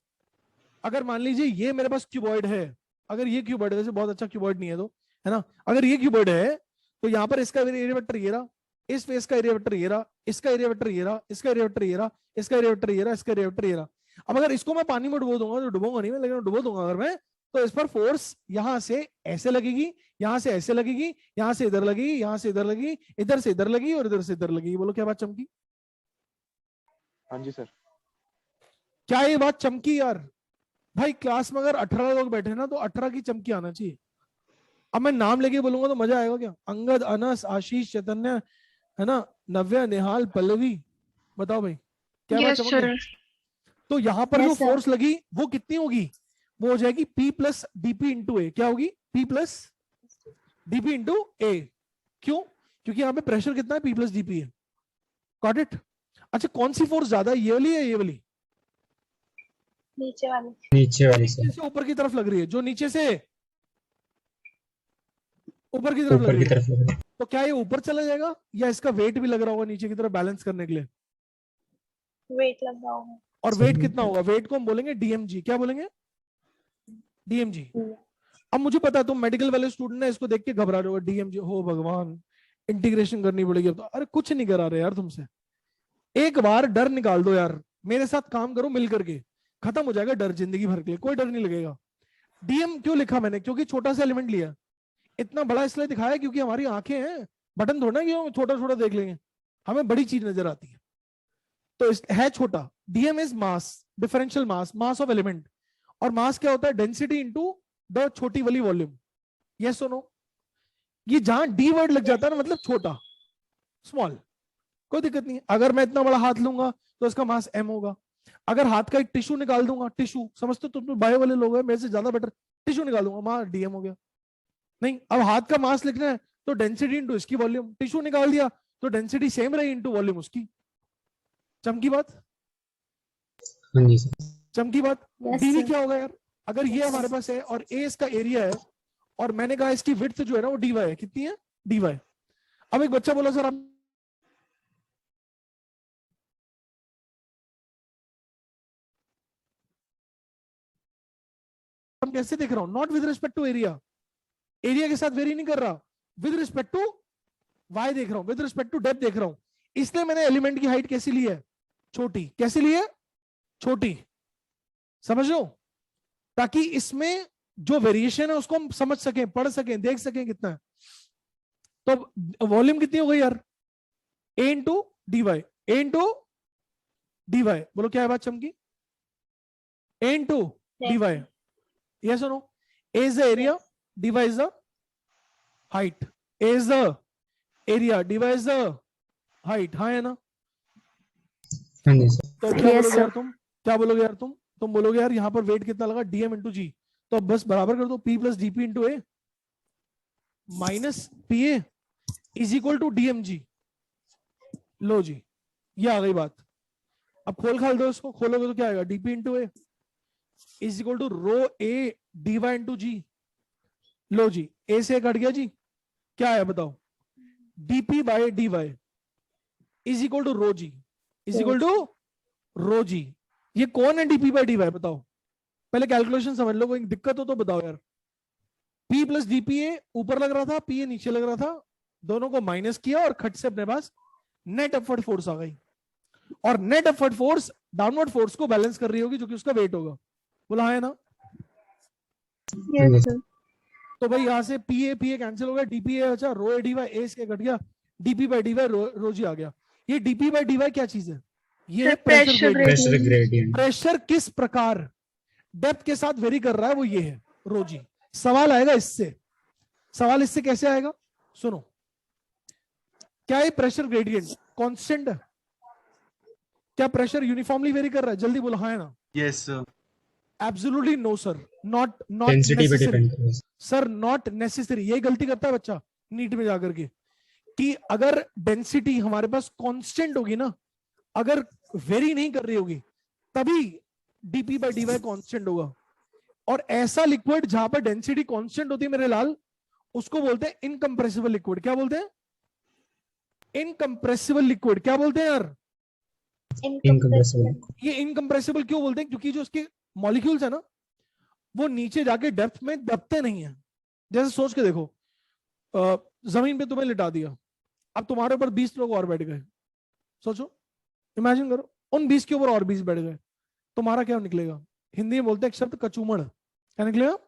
[SPEAKER 1] अगर मान लीजिए ये मेरे पास क्यूबॉइड है, अगर ये क्यूबॉइड है, वैसे बहुत अच्छा क्यूबॉइड नहीं है तो, है ना, अगर ये क्यूबॉइड है तो यहाँ पर इसका एरिया वेक्टर ये रहा, इस फेस का एरिया वेक्टर ये रहा, इसका एरिया वेक्टर ये रहा, इसका एरिया वेक्टर ये रहा, इसका एरिया वेक्टर ये रहा, इसका एरिया वेक्टर ये रहा। अब अगर इसको मैं पानी में डुबो दूंगा, तो डुबोगा नहीं मैं, लेकिन डुबो दूंगा अगर मैं, तो इस पर फोर्स यहां से ऐसे लगेगी, यहां से ऐसे लगेगी, यहां से इधर लगेगी, यहां से इधर लगेगी, इधर से इधर लगी और इधर से इधर लगेगी। बोलो क्या बात चमकी?
[SPEAKER 4] हाँ जी सर।
[SPEAKER 1] क्या ये बात चमकी यार? भाई क्लास में अगर 18 लोग बैठे ना तो 18 की चमकी आना चाहिए। अब मैं नाम लेके बोलूंगा तो मजा आएगा क्या? अंगद, अनस, आशीष, चैतन्य, है ना, नव्या, निहाल, पल्लवी, बताओ भाई क्या बात
[SPEAKER 3] Yes,
[SPEAKER 1] चमक
[SPEAKER 3] sir.
[SPEAKER 1] गई? तो यहां पर
[SPEAKER 3] Yes,
[SPEAKER 1] जो
[SPEAKER 3] sir.
[SPEAKER 1] फोर्स लगी वो कितनी होगी? वो हो जाएगी P प्लस डीपी इंटू ए। क्या होगी? P प्लस डीपी इंटू ए। क्यों? क्योंकि यहाँ पे प्रेशर कितना है? P प्लस डीपी है। Got it? अच्छा, कौन सी फोर्स ज्यादा है, ये वाली या ये वाली?
[SPEAKER 3] नीचे वाले।
[SPEAKER 2] नीचे वाली से,
[SPEAKER 1] नीचे से ऊपर की तरफ लग रही है, जो नीचे से ऊपर की तरफ लग
[SPEAKER 2] ऊपर
[SPEAKER 1] रही
[SPEAKER 2] की
[SPEAKER 1] है।
[SPEAKER 2] तरफ लग रहा है।
[SPEAKER 1] तो क्या ये ऊपर चला जाएगा या इसका वेट भी लग रहा होगा नीचे की तरफ बैलेंस करने के लिए?
[SPEAKER 3] वेट लग रहा होगा।
[SPEAKER 1] और वेट कितना होगा? वेट को हम बोलेंगे डीएमजी। क्या बोलेंगे? डीएमजी। अब मुझे पता है तुम मेडिकल वाले स्टूडेंट है, इसको देख के घबरा रहे हो, डीएमजी हो भगवान इंटीग्रेशन करनी पड़ेगी अब तो। अरे कुछ नहीं करा रहे यार तुमसे, एक बार डर निकाल दो यार, मेरे साथ काम करो मिल करके, खत्म हो जाएगा डर जिंदगी भर के लिए, कोई डर नहीं लगेगा। डीएम क्यों लिखा मैंने? क्योंकि छोटा सा एलिमेंट लिया, इतना बड़ा इसलिए दिखाया क्योंकि हमारी आंखें हैं, बटन थोड़ा कि हम छोटा छोटा देख लेंगे, हमें बड़ी चीज नजर आती है, तो है छोटा। DM is mass, differential mass, mass of element. और मास क्या होता है? डेंसिटी इंटू द छोटी वाली वॉल्यूम। यस सुनो, ये जहां डी वर्ड लग जाता है ना, मतलब छोटा, स्मॉल, कोई दिक्कत नहीं है। अगर मैं इतना बड़ा हाथ लूंगा तो इसका मास एम होगा। अगर हाथ का एक टिश्यू निकाल दूंगा, टिश्यू समझते हो तुम बायो वाले लोग हैं मेरे से ज्यादा बेटर, टिश्यू निकाल दूंगा, मास डीएम हो गया। नहीं, अब हाथ का मास लिखना है तो डेंसिटी इंटू इसकी वॉल्यूम, टिश्यू निकाल दिया तो डेंसिटी सेम रही इंटू वॉल्यूम उसकी। चमकी बात?
[SPEAKER 2] हाँ जी सर।
[SPEAKER 1] चमकी बात?
[SPEAKER 3] Yes,
[SPEAKER 1] d v
[SPEAKER 3] sir.
[SPEAKER 1] क्या होगा यार? अगर ये हमारे पास है और ए इसका एरिया है और मैंने कहा इसकी विड्थ जो है ना वो डीवाई है, कितनी है? डीवाई। अब एक बच्चा बोला सर आप हम कैसे देख रहा हूं? Not with respect to area, area के साथ वेरी नहीं कर रहा, विद रिस्पेक्ट टू वाई देख रहा हूं, विद रिस्पेक्ट टू डेप्थ देख रहा हूं। इसलिए मैंने एलिमेंट की हाइट कैसी ली है? छोटी। कैसी ली है? छोटी। समझ लो, ताकि इसमें जो वेरिएशन है उसको हम समझ सकें, पढ़ सकें, देख सकें कितना है। तो वॉल्यूम कितनी हो गई यार? A into dy, A into dy. बोलो क्या है बात चमकी? A into dy. Yes or no? A is the area, dy is the height. A is the area, dy is the height. हाँ है ना?
[SPEAKER 2] हाँ जी सर।
[SPEAKER 1] तो क्या
[SPEAKER 3] Yes,
[SPEAKER 1] बोलोगे यार
[SPEAKER 3] sir.
[SPEAKER 1] तुम? क्या बोलोगे यार तुम? तुम बोलोगे यार यहाँ पर वेट कितना लगा? dm into g. तो अब बस बराबर कर दो, p plus dp into A minus P A is equal to dm g. लो जी, ये आ गई बात। अब खोल खाल दो इसको, खोलोगे तो क्या आएगा? dp into A is equal to rho A dy into g. लो जी, ए से कट गया जी, क्या है बताओ? Dp by dy is equal to rho g, is equal to rho g. ये कौन है डीपी बाय डीवाई? बताओ, पहले कैलकुलेशन समझ लो, कोई दिक्कत हो तो बताओ यार। पी प्लस डीपीए ऊपर लग रहा था, पी ए नीचे लग रहा था, दोनों को माइनस किया और खट से अपने पास नेट अपवर्ड फोर्स आ गई। और net effort force downward force को बैलेंस कर रही होगी जो कि उसका वेट होगा। बोला है ना?
[SPEAKER 3] Yes sir.
[SPEAKER 1] तो भाई यहाँ से पी ए कैंसिल हो गया, डीपीए अच्छा, रो ए डी वाई ए इसके घट गया, डीपी बाई डी वाई रो जी आ गया। ये डीपी बाई डी वाई क्या चीज है? ये है pressure gradient.
[SPEAKER 2] Pressure gradient.
[SPEAKER 1] Pressure किस प्रकार डेप्थ के साथ वेरी कर रहा है वो ये है रो जी। सवाल आएगा इससे, सवाल इससे कैसे आएगा सुनो। क्या ये प्रेशर ग्रेडियंट कांस्टेंट है? क्या प्रेशर यूनिफॉर्मली वेरी कर रहा है? जल्दी बोलो हाँ है ना?
[SPEAKER 6] Yes, sir.
[SPEAKER 1] Absolutely no sir, not
[SPEAKER 2] density पे
[SPEAKER 1] नेसेसरी
[SPEAKER 2] डिपेंड करेगा।
[SPEAKER 1] Sir, not necessary. यही गलती करता है बच्चा नीट में जाकर के कि अगर डेंसिटी हमारे पास कांस्टेंट होगी ना, अगर वेरी नहीं कर रही होगी तभी d p by d y constant होगा। और ऐसा लिक्विड जहां पर डेंसिटी कांस्टेंट होती है मेरे लाल, उसको बोलते हैं इनकंप्रेसिबल लिक्विड। क्या बोलते हैं? Incompressible liquid. क्या बोलते हैं यार?
[SPEAKER 2] इनकंप्रेसिबल।
[SPEAKER 1] ये इनकंप्रेसिबल क्यों बोलते हैं? क्योंकि जो उसके मॉलिक्यूल्स है ना वो नीचे जाके डेप्थ में दबते नहीं है। जैसे सोच के देखो, जमीन पे तुम्हें लिटा दिया, अब तुम्हारे ऊपर 20 लोग और बैठ गए। सोचो, इमेजिन करो उन 20 के ऊपर और 20 बैठ गए, तुम्हारा क्या निकलेगा? हिंदी में बोलते हैं एक शब्द कचूमड़। क्या निकलेगा?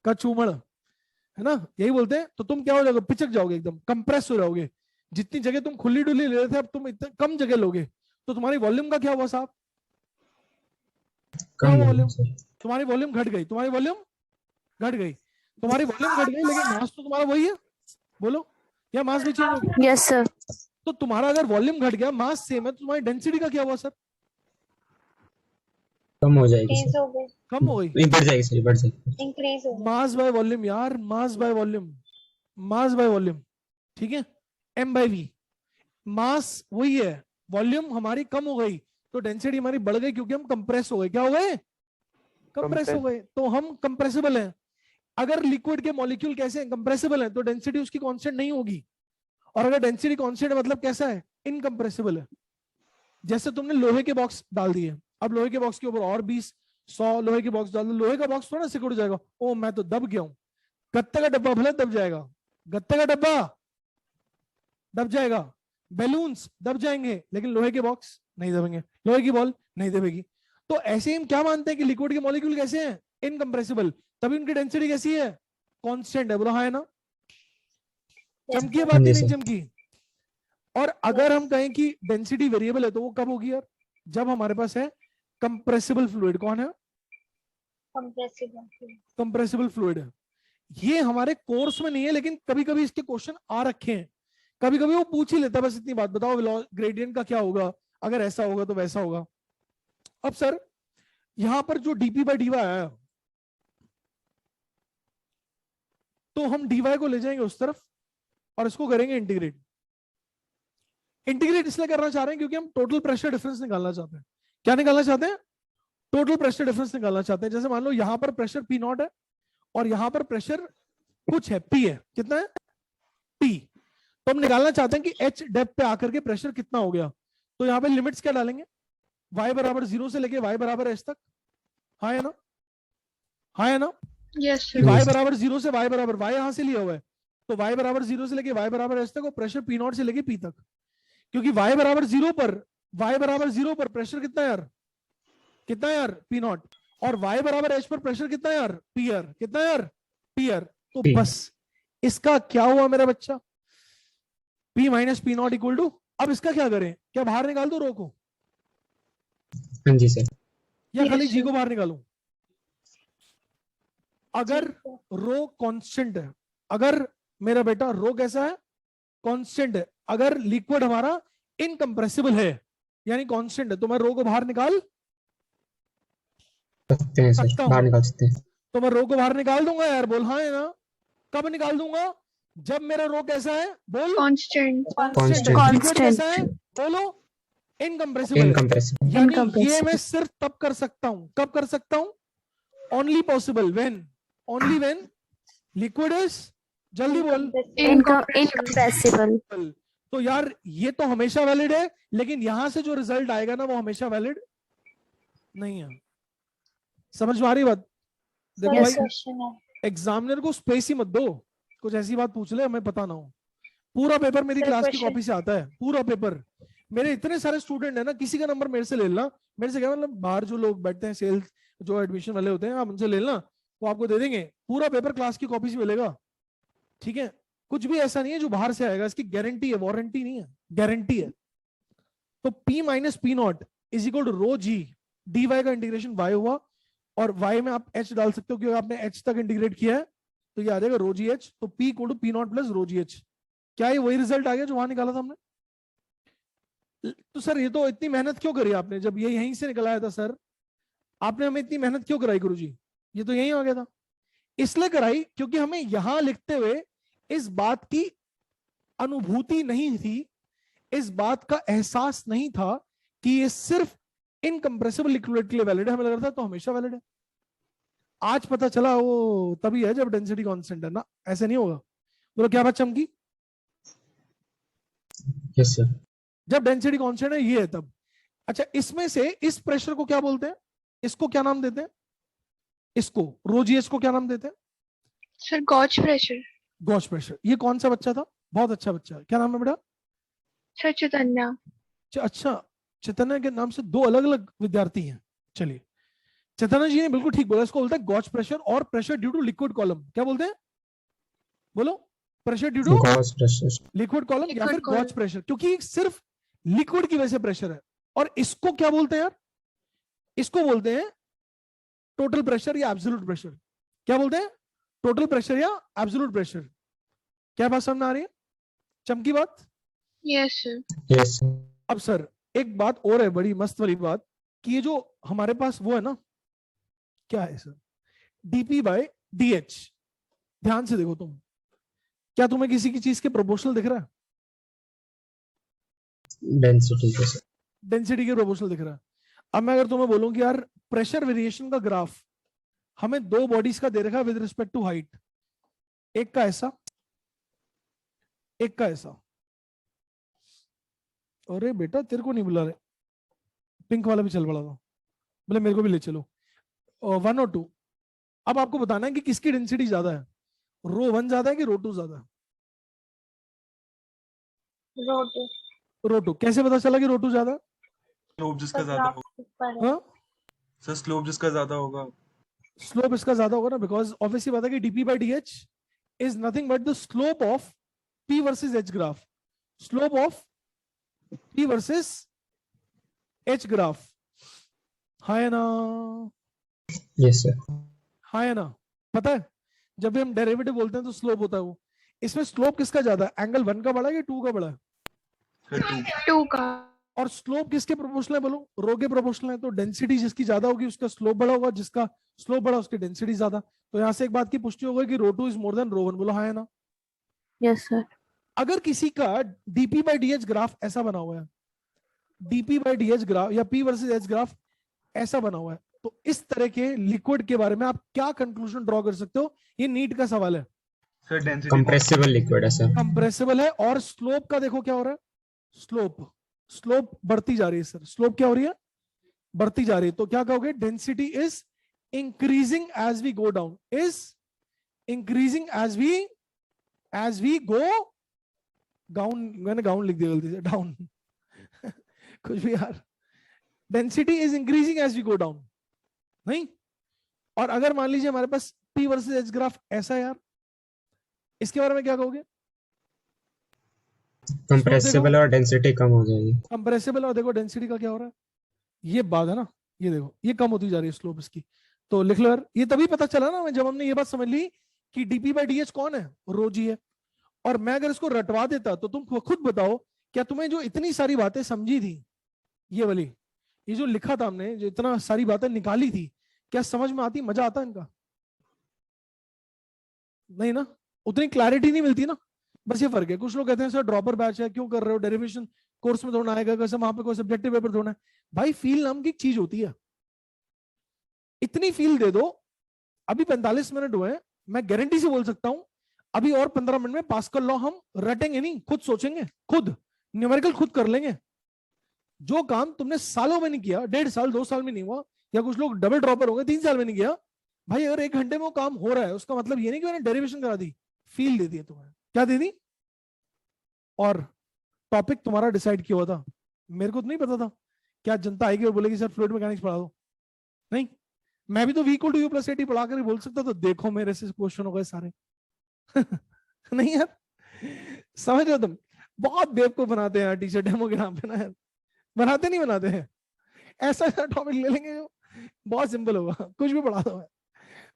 [SPEAKER 1] कचूमड़, है ना? यही बोलते हैं। तो तुम क्या हो जाओगे? पिचक जाओगे, एकदम कंप्रेस हो जाओगे। जितनी जगह तुम खुली डुली ले रहे थे अब तुम इतने कम जगह लोगे, तो तुम्हारी वॉल्यूम का क्या हुआ साहब?
[SPEAKER 2] कम
[SPEAKER 1] क्या
[SPEAKER 2] हो
[SPEAKER 1] वॉल्यूम?
[SPEAKER 2] सर।
[SPEAKER 1] तुम्हारी वॉल्यूम घट गई, तुम्हारी वॉल्यूम घट गई, तुम्हारी वॉल्यूम घट गई, लेकिन मास तो तुम्हारा वही है। बोलो, या मास भी चेंज हो गया?
[SPEAKER 3] Yes sir.
[SPEAKER 1] तो तुम्हारा अगर वॉल्यूम घट गया, मास सेम है, तो तुम्हारी डेंसिटी का क्या हुआ सर?
[SPEAKER 2] कम हो जाएगी सर।
[SPEAKER 1] कम हो गई।
[SPEAKER 2] नहीं, बढ़ जाएगी सर, बढ़ जाएगी।
[SPEAKER 1] मास बाय वॉल्यूम यार, mass by volume, mass by volume, ठीक है? M bye we. मास वही है, वॉल्यूम हमारी कम हो गई तो डेंसिटी हमारी बढ़ गई, क्योंकि हम कंप्रेस हो गए। क्या हो गए? कंप्रेस हो गए, तो हम कंप्रेसिबल हैं। अगर लिक्विड के मॉलिक्यूल कैसे हैं? कंप्रेसिबल हैं, तो डेंसिटी उसकी कांस्टेंट नहीं होगी। और अगर डेंसिटी कांस्टेंट है मतलब कैसा है? इनकंप्रेसिबल है। जैसे तुमने लोहे के बॉक्स डाल दिए, अब लोहे के बॉक्स के ऊपर और 20 100 लोहे के बॉक्स डाल दो, लोहे का बॉक्स थोड़ा सिकुड़ जाएगा। ओ मैं तो दब गया हूं। गत्ते का डब्बा भले दब जाएगा, गत्ते का डब्बा दब जाएगा, बैलून्स दब जाएंगे, लेकिन लोहे के बॉक्स नहीं दबेंगे, लोहे की बॉल नहीं दबेगी। तो ऐसे हम क्या मानते हैं कि लिक्विड के मॉलिक्यूल कैसे हैं? इनकंप्रेसिबल, तभी उनकी डेंसिटी कैसी है? कांस्टेंट है। बोला हाँ है ना? चमकी है बात
[SPEAKER 2] जी
[SPEAKER 1] नहीं
[SPEAKER 2] सर।
[SPEAKER 1] चमकी? और अगर हम कहें कि डेंसिटी वेरिएबल है, तो वो कब होगी यार? जब हमारे पास है कंप्रेसिबल फ्लूइड। कौन है? कंप्रेसिबल फ्लूइड है। ये हमारे कोर्स में नहीं है, लेकिन कभी कभी इसके क्वेश्चन आ रखे हैं, कभी कभी वो पूछ ही लेता है। बस इतनी बात बताओ ग्रेडियंट का क्या होगा, अगर ऐसा होगा तो वैसा होगा। अब सर यहां पर जो डीपी बाई डीवाई आया, तो हम डीवाई को ले जाएंगे उस तरफ और इसको करेंगे इंटीग्रेट। इंटीग्रेट इसलिए करना चाह रहे हैं क्योंकि हम टोटल प्रेशर डिफरेंस निकालना चाहते हैं। क्या निकालना चाहते हैं? टोटल प्रेशर डिफरेंस निकालना चाहते हैं। जैसे मान लो यहां पर प्रेशर पी नॉट है और यहां पर प्रेशर कुछ है, पी है। कितना है? पी। तो हम निकालना चाहते हैं कि एच डेप्थ पे आकर के प्रेशर कितना हो गया। तो यहाँ पे लिमिट्स क्या डालेंगे? y बराबर 0 से लेके y बराबर h तक। हाँ है ना? हाँ है ना?
[SPEAKER 3] यस
[SPEAKER 1] कि y बराबर 0 से y बराबर, y यहां से लिया हुआ है, तो y बराबर 0 से लेके y बराबर h तक और प्रेशर पी नॉट से लेके पी तक। क्योंकि y बराबर 0 पर, y बराबर 0 पर प्रेशर कितना है यार? कितना है यार? P naught. और y बराबर h पर प्रेशर कितना है यार? P r. कितना है यार? P r. तो
[SPEAKER 2] P।
[SPEAKER 1] बस इसका क्या हुआ मेरा बच्चा? P minus p naught equal to, अब इसका क्या करें? क्या बाहर निकाल दो रो को,
[SPEAKER 2] हाँ जी सर।
[SPEAKER 1] या खाली
[SPEAKER 3] Yes,
[SPEAKER 1] जी
[SPEAKER 3] sir.
[SPEAKER 1] को बाहर निकालूं? अगर रो कांस्टेंट है, अगर मेरा बेटा रो कैसा है? कांस्टेंट है। अगर लिक्विड हमारा इनकंप्रेसिबल है यानी कांस्टेंट है, तो मैं रो को बाहर निकाल
[SPEAKER 2] सकते हैं
[SPEAKER 1] सकता
[SPEAKER 2] सर,
[SPEAKER 1] हूं।
[SPEAKER 2] बाहर निकाल सकते हैं।
[SPEAKER 1] तो मैं रो को बाहर निकाल दूंगा यार। बोल हाँ है ना? कब निकाल दूंगा? जब मेरा रो कैसा है? बोल
[SPEAKER 3] कांस्टेंट।
[SPEAKER 1] कांस्टेंट है।
[SPEAKER 2] Constant।
[SPEAKER 1] लिक्विड कैसा है? बोलो इनकंप्रेसिबल है।
[SPEAKER 2] इनकंप्रेसिबल।
[SPEAKER 1] यानी ये मैं सिर्फ तब कर सकता हूं, कब कर सकता हूं? Only possible when, only when liquid is, जल्दी बोल,
[SPEAKER 3] इनकंप्रेसिबल।
[SPEAKER 1] तो यार ये तो हमेशा वैलिड है, लेकिन यहां से जो रिजल्ट आएगा ना वो हमेशा वैलिड नहीं है। समझ में आ रही बात? देखो
[SPEAKER 3] Yes,
[SPEAKER 1] भाई, एग्जामिनर को स्पेस ही मत दो, कुछ ऐसी बात पूछ ले हमें पता ना हो। पूरा पेपर मेरी
[SPEAKER 7] Sir,
[SPEAKER 1] क्लास की
[SPEAKER 7] question.
[SPEAKER 1] कॉपी से आता है, पूरा पेपर। मेरे इतने सारे स्टूडेंट है ना, किसी का नंबर मेरे से ले लेना, मेरे से क्या मतलब बाहर जो लोग बैठते हैं सेल्स जो एडमिशन वाले होते हैं, आप उनसे ले लेना, वो आपको दे देंगे पूरा पेपर, क्लास की कॉपी से मिलेगा, ठीक है। कुछ भी ऐसा नहीं है जो बाहर से आएगा, इसकी गारंटी है, वारंटी नहीं है, गारंटी है। तो P minus p naught is equal to rho g, d y का इंटीग्रेशन y हुआ, और y में आप h डाल सकते हो क्योंकि आपने h तक इंटीग्रेट किया है, तो ये आ जाएगा रो जी एच। तो P equal to p naught plus rho g h. क्या ये वही रिजल्ट आ गया जो वहां निकाला था हमने? तो सर ये तो इतनी मेहनत क्यों करी आपने, जब ये यहीं से निकला आया था सर, आपने हमें इतनी मेहनत क्यों कराई गुरुजी? ये तो यहीं आ गया था। इसलिए कराई क्योंकि हमें यहां लिखते हुए इस बात की अनुभूति नहीं थी, इस बात का एहसास नहीं था कि ये सिर्फ इनकंप्रेसिबल लिक्विड के लिए वैलिड है, हमें लग रहा था तो हमेशा वैलिड है। आज पता चला वो तभी है जब डेंसिटी कांस्टेंट है ना, ऐसे नहीं होगा। बोलो क्या बात चमकी?
[SPEAKER 2] Yes sir.
[SPEAKER 1] जब डेंसिटी कांस्टेंट है ये है तब। अच्छा, इसमें से इस प्रेशर को क्या बोलते हैं, इसको क्या नाम देते हैं? इसको रो जी एच को क्या नाम देते हैं?
[SPEAKER 3] Sir gauge pressure.
[SPEAKER 1] Gauge pressure. ये कौन सा बच्चा था? बहुत अच्छा बच्चा है, क्या नाम है बेटा?
[SPEAKER 3] सर चैतन्य।
[SPEAKER 1] अच्छा, चैतन्य के नाम से दो अलग अलग विद्यार्थी हैं। चलिए, चैतन्य जी ने बिल्कुल ठीक बोला, इसको बोलते हैं गॉज प्रेशर और pressure due to liquid column. क्या बोलते हैं? बोलो। Pressure due to
[SPEAKER 2] gauss pressure.
[SPEAKER 1] Liquid column या
[SPEAKER 3] Liquid
[SPEAKER 1] फिर
[SPEAKER 3] column।
[SPEAKER 1] गॉज प्रेशर, क्योंकि सिर्फ लिक्विड की वजह से प्रेशर है। और इसको क्या बोलते हैं यार? इसको बोलते हैं टोटल प्रेशर या एब्सोल्यूट प्रेशर। क्या बोलते हैं? टोटल प्रेशर या एब्सोल्यूट प्रेशर। क्या बात समझ में आ रही है? चमकी बात?
[SPEAKER 3] Yes sir.
[SPEAKER 2] यस।
[SPEAKER 1] अब सर एक बात और है बड़ी मस्त वाली बात, कि ये जो हमारे पास वो है ना, क्या है sir? D p by d h. ध्यान से देखो तुम, क्या तुम्हें किसी की चीज के प्रोपोर्शनल दिख रहा है?
[SPEAKER 2] डेंसिटी के सर।
[SPEAKER 1] डेंसिटी के प्रोपोर्शनल दिख रहा है। अब मैं अगर तुम्हें बोलूं कि यार प्रेशर वेरिएशन का ग्राफ हमें दो बॉडीज का दे रखा है विद रिस्पेक्ट टू हाइट, एक का ऐसा, एक का ऐसा। अरे बेटा तेरे को नहीं बुला रहे, पिंक वाला भी चल पड़ा था, बोले मेरे को भी ले चलो। 1 और 2। अब आपको बताना है कि किसकी डेंसिटी ज्यादा है, रो 1 ज्यादा है कि रो 2 ज्यादा है?
[SPEAKER 3] रो टू।
[SPEAKER 1] रो 2। कैसे पता चला कि रो 2 ज्यादा है?
[SPEAKER 7] स्लोप जिसका ज्यादा होगा
[SPEAKER 1] हाँ,
[SPEAKER 7] सर, स्लोप जिसका ज्यादा होगा।
[SPEAKER 1] स्लोप इसका ज्यादा होगा ना, बिकॉज ऑब्वियसली बात है कि DP by D H is nothing but the slope of P versus H graph. Slope of P versus H graph. हाँ है ना?
[SPEAKER 2] Yes sir.
[SPEAKER 1] हाँ है ना? पता है जब भी हम डेरिवेटिव बोलते हैं तो स्लोप होता है वो। इसमें स्लोप किसका ज्यादा है? एंगल 1 का बड़ा है कि 2 का बड़ा है?
[SPEAKER 7] फिर
[SPEAKER 3] टू का।
[SPEAKER 1] और स्लोप किसके प्रोपोर्शनल है? बोलो। रो के प्रोपोर्शनल है। तो डेंसिटी जिसकी ज्यादा होगी उसका स्लोप बड़ा होगा, जिसका स्लोप बड़ा उसकी डेंसिटी ज्यादा। तो यहाँ से एक बात की पुष्टि हो गई कि रो 2 इज मोर देन रो 1। बोलो हाँ है ना?
[SPEAKER 3] Yes sir.
[SPEAKER 1] अगर किसी का DP by D H graph ऐसा बना हुआ है, DP by D H graph या पी वर्सेस एच ग्राफ ऐसा बना हुआ है, तो इस तरह के लिक्विड के बारे में आप क्या कंक्लूजन ड्रॉ कर सकते हो? ये नीट का सवाल है।
[SPEAKER 7] सर डेंसिटी
[SPEAKER 2] कंप्रेसिबल लिक्विड है सर।
[SPEAKER 1] कंप्रेसिबल है। और स्लोप का देखो क्या हो रहा है, स्लोप बढ़ती जा रही है सर। स्लोप क्या हो रही है? बढ़ती जा रही है। तो क्या कहोगे? Density is increasing as we go down, is increasing as we go down. मैंने गाउन लिख दिया गलती से, डाउन कुछ भी यार। Density is increasing as we go down, नहीं? और अगर मान लीजिए हमारे पास P वर्सेस H ग्राफ ऐसा है यार, इसके बारे में क्या कहोगे?
[SPEAKER 2] कंप्रेसिबल और डेंसिटी कम हो जाएगी।
[SPEAKER 1] कंप्रेसिबल और देखो डेंसिटी का क्या हो रहा है, ये बात है ना, ये देखो ये कम होती जा रही है स्लोप इसकी। तो लिख लो यार, ये तभी पता चला ना जब हमने ये बात समझ ली कि डीपी बाई डी एच कौन है? रो जी है। और मैं अगर इसको रटवा देता तो तुम खुद बताओ, क्या तुम्हें जो इतनी सारी बातें समझी थी, ये वाली, ये जो लिखा था हमने, जो इतना सारी बातें निकाली थी, क्या समझ में आती? मजा आता इनका? नहीं ना, उतनी क्लैरिटी नहीं मिलती ना, बस ये फर्क है। कुछ लोग कहते हैं सर ड्रॉपर बैच है, क्यों कर रहे हो, डेरिवेशन कोर्स में थोड़ा आएगा, कैसे वहां पे कोई सब्जेक्टिव पेपर थोड़ा है। भाई फील नाम की चीज होती है, इतनी फील दे दो। अभी 45 मिनट हुए, मैं गारंटी से बोल सकता हूं अभी और 15 मिनट में पास्कल लॉ हम रटेंगे नहीं, खुद सोचेंगे, खुद न्यूमेरिकल खुद कर लेंगे। जो काम तुमने सालों में नहीं किया, 1.5 साल 2 साल में नहीं हुआ, या कुछ लोग डबल ड्रॉपर हो गए 3 साल में नहीं किया, भाई अगर 1 घंटे में वो काम हो रहा है, उसका मतलब ये नहीं कि मैंने डेरिवेशन करा दी, फील दे दी है तुम्हें। क्या दे दी? और टॉपिक तुम्हारा डिसाइड किया हुआ था, मेरे को तो नहीं पता था। क्या जनता आएगी और बोलेगी सर फ्लूइड मैकेनिक्स पढ़ा दो? नहीं, मैं भी तो v equal to u plus a t पढ़ा कर बोल सकता तो देखो मेरे से क्वेश्चन हो गए सारे। नहीं यार, समझ रहे हो तुम? बहुत बेवकूफ बनाते हैं यार टीचर डेमो के नाम पे ना यार, बनाते हैं। ऐसा ऐसा टॉपिक ले लेंगे जो बहुत सिंपल होगा, कुछ भी पढ़ा दो,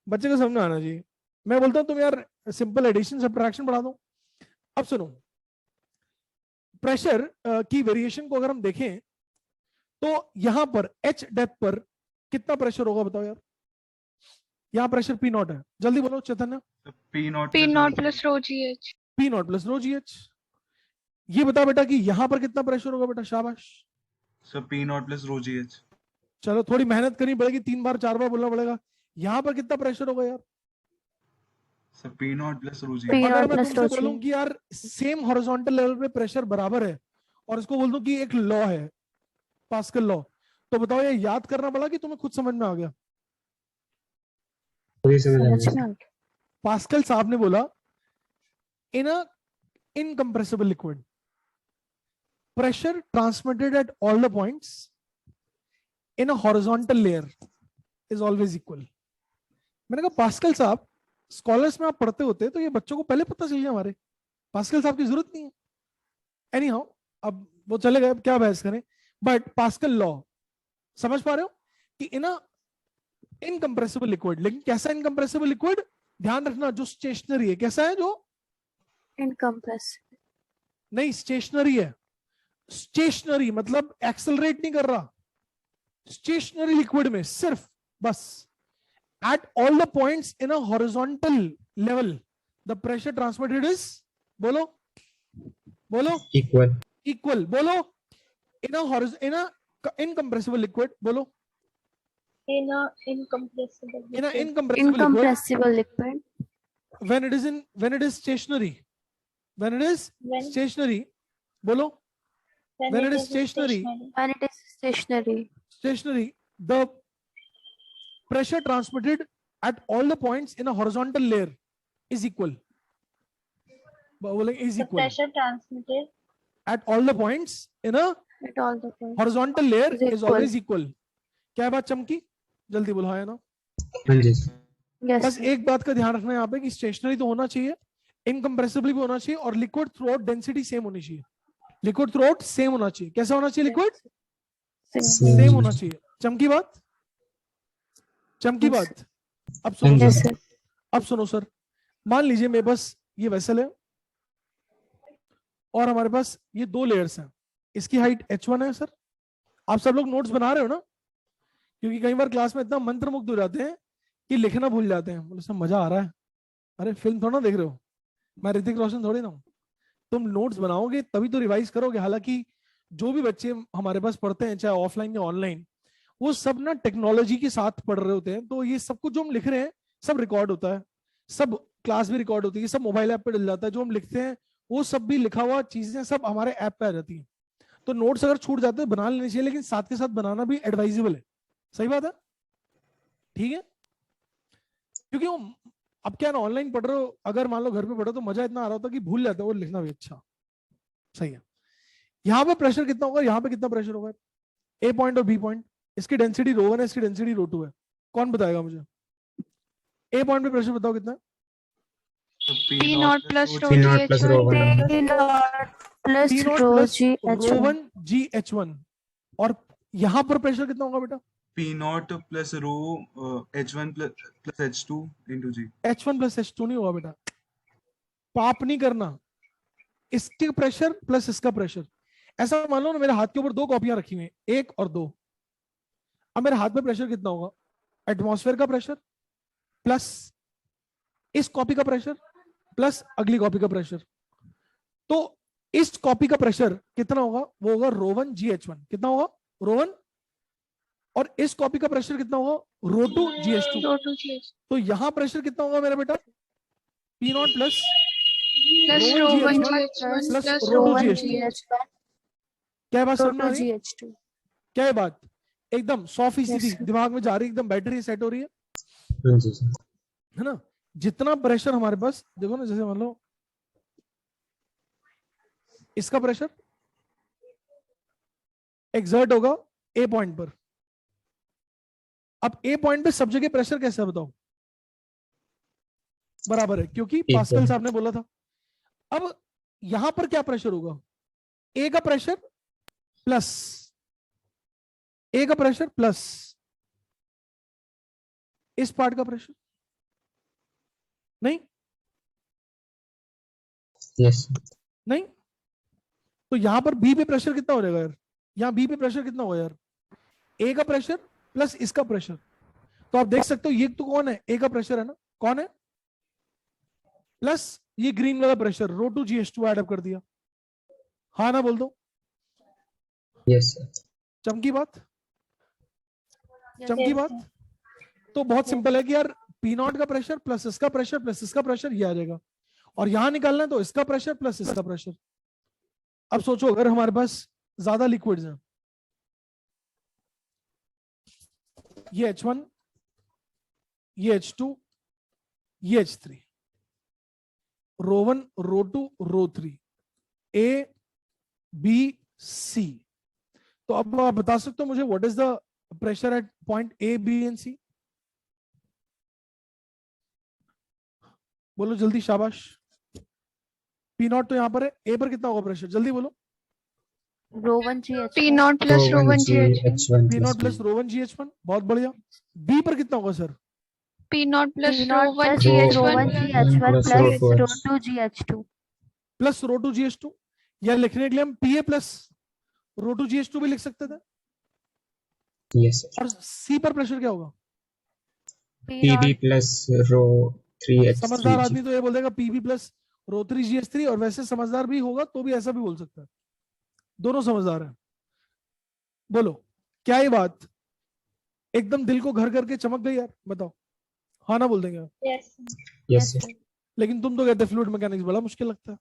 [SPEAKER 1] बच्चे को समझ में आना चाहिए। मैं बोलता हूँ तुम यार सिंपल एडिशन सब्ट्रैक्शन पढ़ा दो। अब सुनो, प्रेशर की वेरिएशन को अगर हम देखें तो यहां पर h डेप्थ पर कितना प्रेशर होगा बताओ यार? यहाँ प्रेशर P नॉट है, जल्दी बोलो चैतन्य।
[SPEAKER 7] P naught
[SPEAKER 3] P
[SPEAKER 7] plus
[SPEAKER 3] naught
[SPEAKER 7] rho
[SPEAKER 3] plus rho GH.
[SPEAKER 1] P not plus row GH। ये बता बेटा कि यहां पर कितना प्रेशर होगा बेटा? शाबाश,
[SPEAKER 7] sir P naught plus rho GH।
[SPEAKER 1] चलो थोड़ी मेहनत करनी पड़ेगी, 3 बार 4 बार बोलना पड़ेगा। यहां पर कितना प्रेशर होगा यार?
[SPEAKER 7] Sir P naught plus rho
[SPEAKER 3] P
[SPEAKER 7] GH।
[SPEAKER 1] अगर
[SPEAKER 3] naught
[SPEAKER 1] मैं
[SPEAKER 3] plus
[SPEAKER 1] तुमसे
[SPEAKER 3] rho
[SPEAKER 1] बोलूं
[SPEAKER 3] GH.
[SPEAKER 1] कि यार सेम हॉरिजॉन्टल लेवल पे प्रेशर बराबर है और इसको बोल दूं कि एक लॉ है, पास्कल लॉ, तो बताओ ये याद करना पड़ा कि तुम्हें खुद समझ में आ गया?
[SPEAKER 2] पूरी समझ आ
[SPEAKER 3] समझ
[SPEAKER 2] गई।
[SPEAKER 3] में आ गया.
[SPEAKER 1] पास्कल साहब ने बोला in a incompressible liquid pressure transmitted at all the points in a horizontal layer is always equal. मैंने कहा पास्कल साहब, स्कॉलर्स में आप पढ़ते होते तो ये बच्चों को पहले पता चल गया, हमारे पास्कल साहब की जरूरत नहीं है। एनी हाउ, अब वो चले गए, अब क्या बहस करें। बट पास्कल लॉ समझ पा रहे हो कि इन अ इनकम्प्रेसिबल लिक्विड, लेकिन कैसा इनकम्प्रेसिबल लिक्विड? ध्यान रखना, जो स्टेशनरी है। कैसा है? जो
[SPEAKER 3] Incompressible.
[SPEAKER 1] नहीं, स्टेशनरी है। स्टेशनरी मतलब एक्सेलरेट नहीं कर रहा। स्टेशनरी लिक्विड में सिर्फ बस at all the points in a horizontal level the pressure transmitted is, बोलो बोलो,
[SPEAKER 2] इक्वल।
[SPEAKER 1] बोलो, in a incompressible liquid, बोलो,
[SPEAKER 8] In a incompressible
[SPEAKER 1] in a
[SPEAKER 8] liquid.
[SPEAKER 1] incompressible liquid
[SPEAKER 3] Incompressible liquid.
[SPEAKER 1] when it is stationary,
[SPEAKER 8] When-
[SPEAKER 1] stationary, बोलो, when it is stationary,
[SPEAKER 3] When it is stationary.
[SPEAKER 1] the pressure transmitted at all the points in a horizontal layer is equal. बोलेंगे is
[SPEAKER 8] The
[SPEAKER 1] equal
[SPEAKER 8] pressure transmitted
[SPEAKER 1] at all the points in a
[SPEAKER 3] At all the points.
[SPEAKER 1] horizontal layer
[SPEAKER 3] Is
[SPEAKER 1] is
[SPEAKER 3] equal.
[SPEAKER 1] always equal. क्या बात चमकी? जल्दी बोलो, है ना?
[SPEAKER 2] हाँ जी।
[SPEAKER 3] Yes.
[SPEAKER 1] बस
[SPEAKER 3] sir.
[SPEAKER 1] एक बात का ध्यान रखना है यहाँ पे कि स्टेशनरी तो होना चाहिए, इनकम्प्रेसिबल भी होना चाहिए, और liquid through out density same होनी चाहिए। लिक्विड थ्रू आउट सेम होना चाहिए। कैसा होना चाहिए? Liquid
[SPEAKER 3] Same.
[SPEAKER 1] सेम होना चाहिए। चमकी बात? चमकी
[SPEAKER 3] Yes.
[SPEAKER 1] बात? अब सुनो
[SPEAKER 2] Yes,
[SPEAKER 3] Yes,
[SPEAKER 1] सर,
[SPEAKER 3] sir.
[SPEAKER 1] अब सुनो सर, मान लीजिए मेरे पास ये वेसल है और हमारे पास ये 2 लेयर्स हैं। इसकी हाइट h1 है। सर आप सब लोग नोट्स बना रहे हो ना? क्योंकि कई बार क्लास में इतना मंत्रमुग्ध हो जाते हैं कि लिखना भूल जाते हैं। बोले सर मजा आ रहा है, अरे फिल्म थोड़ा ना देख रहे हो, मैं ऋतिक रोशन थोड़ी ना हूँ। तुम नोट्स बनाओगे तभी तो रिवाइज करोगे। हालांकि जो भी बच्चे हमारे पास पढ़ते हैं, चाहे ऑफलाइन या ऑनलाइन, वो सब ना टेक्नोलॉजी के साथ पढ़ रहे होते हैं, तो ये सब कुछ जो हम लिख रहे हैं सब रिकॉर्ड होता है, सब क्लास भी रिकॉर्ड होती है, सब मोबाइल ऐप पे डल जाता है। जो हम लिखते हैं वो सब भी लिखा हुआ चीजें सब हमारे ऐप पे आ जाती हैं। तो नोट्स अगर छूट जाते हैं बना लेने चाहिए, लेकिन साथ के साथ बनाना भी एडवाइजेबल है। सही बात है? ठीक है? क्योंकि वो अब क्या ना, ऑनलाइन पढ़ रहे हो, अगर मान लो घर पे पढ़ो तो मजा इतना आ रहा होता कि भूल जाता है, वो लिखना भी अच्छा। सही है। यहाँ पे प्रेशर कितना होगा, यहाँ पे कितना प्रेशर होगा? ए पॉइंट और बी पॉइंट, इसकी डेंसिटी ρ1 है, इसकी डेंसिटी ρ2 है। कौन बताएगा मुझे? ए पॉइंट पे प्रेशर बताओ कितना है?
[SPEAKER 3] P naught plus rho
[SPEAKER 2] P naught plus rho
[SPEAKER 3] GH1.
[SPEAKER 2] one.
[SPEAKER 3] P naught plus
[SPEAKER 1] P naught
[SPEAKER 3] rho
[SPEAKER 1] plus
[SPEAKER 3] GH1.
[SPEAKER 1] ρ1 GH1। और यहाँ पर प्रेशर कितना होगा बेटा?
[SPEAKER 7] P naught plus rho H1 plus H2 into G।
[SPEAKER 1] H1 plus H2 नहीं होगा बेटा, पाप नहीं करना। इसके प्रेशर प्लस इसका प्रेशर, ऐसा मान लो ना मेरे हाथ के ऊपर 2 कॉपियां रखी हुई हैं, 1 और 2। अब मेरे हाथ में प्रेशर कितना होगा? एटमॉस्फेयर का प्रेशर प्लस इस कॉपी का प्रेशर प्लस अगली कॉपी का प्रेशर। तो इस कॉपी का प्रेशर कितना होगा? वो होगा ρ1 GH1। कितना होगा? ρ1। और इस कॉपी का प्रेशर कितना होगा? ρ2 GH2।
[SPEAKER 3] Rho 2 GH.
[SPEAKER 1] तो यहां प्रेशर कितना होगा मेरा बेटा? P not plus
[SPEAKER 3] Plus
[SPEAKER 1] rho
[SPEAKER 3] rho 1
[SPEAKER 1] GH1
[SPEAKER 3] GH1
[SPEAKER 1] plus
[SPEAKER 3] plus
[SPEAKER 1] rho
[SPEAKER 3] rho
[SPEAKER 1] 2
[SPEAKER 3] 1
[SPEAKER 1] GH2।
[SPEAKER 3] GH1.
[SPEAKER 1] क्या बात
[SPEAKER 3] Rho
[SPEAKER 1] समझ में
[SPEAKER 3] 2
[SPEAKER 1] आ रही है?
[SPEAKER 3] GH2.
[SPEAKER 1] क्या है बात? एकदम 100%
[SPEAKER 3] Yes, sir.
[SPEAKER 1] दिमाग में जा रही है, एकदम बैटरी सेट हो रही है,
[SPEAKER 2] हाँ जी सर।
[SPEAKER 1] है ना? जितना प्रेशर हमारे पास, देखो ना, जैसे मान लो इसका प्रेशर एक्सर्ट होगा ए पॉइंट पर। अब ए पॉइंट पे सब जगह प्रेशर कैसे है बताओ? बराबर है, क्योंकि पास्कल साहब ने बोला था। अब यहां पर क्या प्रेशर होगा? ए का प्रेशर प्लस इस पार्ट का प्रेशर, नहीं
[SPEAKER 2] यस
[SPEAKER 1] नहीं। तो यहां पर बी पे प्रेशर कितना हो जाएगा यार? यहां बी पे प्रेशर कितना होगा यार? ए का प्रेशर प्लस इसका प्रेशर। तो आप देख सकते हो ये तो कौन है? ए का प्रेशर है ना, कौन है? प्लस ये ग्रीन वाला प्रेशर ρ2GH2 ऐड अप कर दिया। हाँ ना बोल दो।
[SPEAKER 2] यस
[SPEAKER 1] चमकी बात, चमकी बात। तो बहुत सिंपल है कि यार पी नॉट का प्रेशर प्लस इसका प्रेशर ये आ जाएगा, और यहां निकालना है तो इसका प्रेशर प्लस इसका प्रेशर। अब सोचो अगर हमारे पास ज्यादा लिक्विड्स हैं, ये H1, ये H2, ये H3, ρ1 ρ2 ρ3 A B C। तो अब आप बता सकते हो मुझे what is the pressure at point A B and C? बोलो जल्दी, शाबाश। पी नॉट तो यहां पर है, ए पर कितना होगा प्रेशर? जल्दी बोलो।
[SPEAKER 3] P naught plus rho 1 GH1.
[SPEAKER 1] P naught plus ρ1GH1, बहुत बढ़िया। बी पर कितना होगा sir?
[SPEAKER 3] P naught plus rho 1
[SPEAKER 2] rho
[SPEAKER 3] GH1
[SPEAKER 2] GH1
[SPEAKER 1] plus ρ2GH2, या लिखने के लिए हम PA प्लस ρ2GH2 भी लिख सकते थे।
[SPEAKER 2] यस
[SPEAKER 1] और सी पर प्रेशर क्या होगा?
[SPEAKER 2] PB प्लस रो 3H3
[SPEAKER 1] समझदार आदमी तो ये बोल देगा PB प्लस ρ3GH3, और वैसे समझदार भी होगा तो भी ऐसा भी बोल सकता है। दोनों समझदार हैं। बोलो क्या ये बात एकदम दिल को घर करके चमक गई यार? बताओ हाँ ना बोल देंगे आप।
[SPEAKER 8] Yes.
[SPEAKER 2] यस
[SPEAKER 1] लेकिन तुम तो कहते फ्लूइड मैकेनिक्स बड़ा मुश्किल लगता है,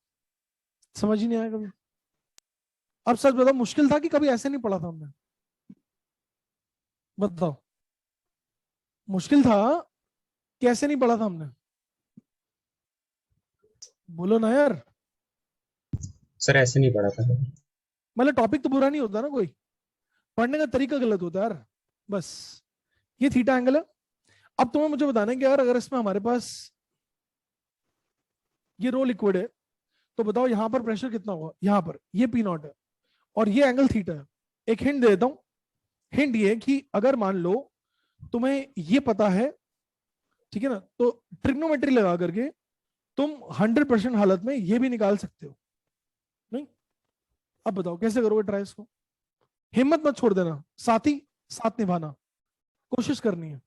[SPEAKER 1] समझ ही नहीं आया कभी। अब सच बताओ मुश्किल था कि कभी ऐसे नहीं पढ़ा था हमने? बताओ मुश्किल था कि ऐसे नहीं पढ़ा था हमने? बोलो ना यार।
[SPEAKER 2] सर ऐसे नहीं पढ़ा था।
[SPEAKER 1] मतलब टॉपिक तो बुरा नहीं होता ना, कोई पढ़ने का तरीका गलत होता है यार, बस। ये थीटा एंगल है। अब तुम्हें मुझे बताना है कि यार अगर इसमें हमारे पास ये रो लिक्विड है तो बताओ यहां पर प्रेशर कितना होगा? यहां पर ये पी नॉट है और ये एंगल थीटा है। एक हिंट दे देता हूं, हिंट ये कि अगर मान लो तुम्हें ये पता है, ठीक है ना, तो ट्रिग्नोमेट्री लगा करके तुम 100% हालत में ये भी निकाल सकते हो। नहीं? अब बताओ कैसे करोगे ट्राई इसको? हिम्मत मत छोड़ देना, साथ ही साथ निभाना, कोशिश करनी है।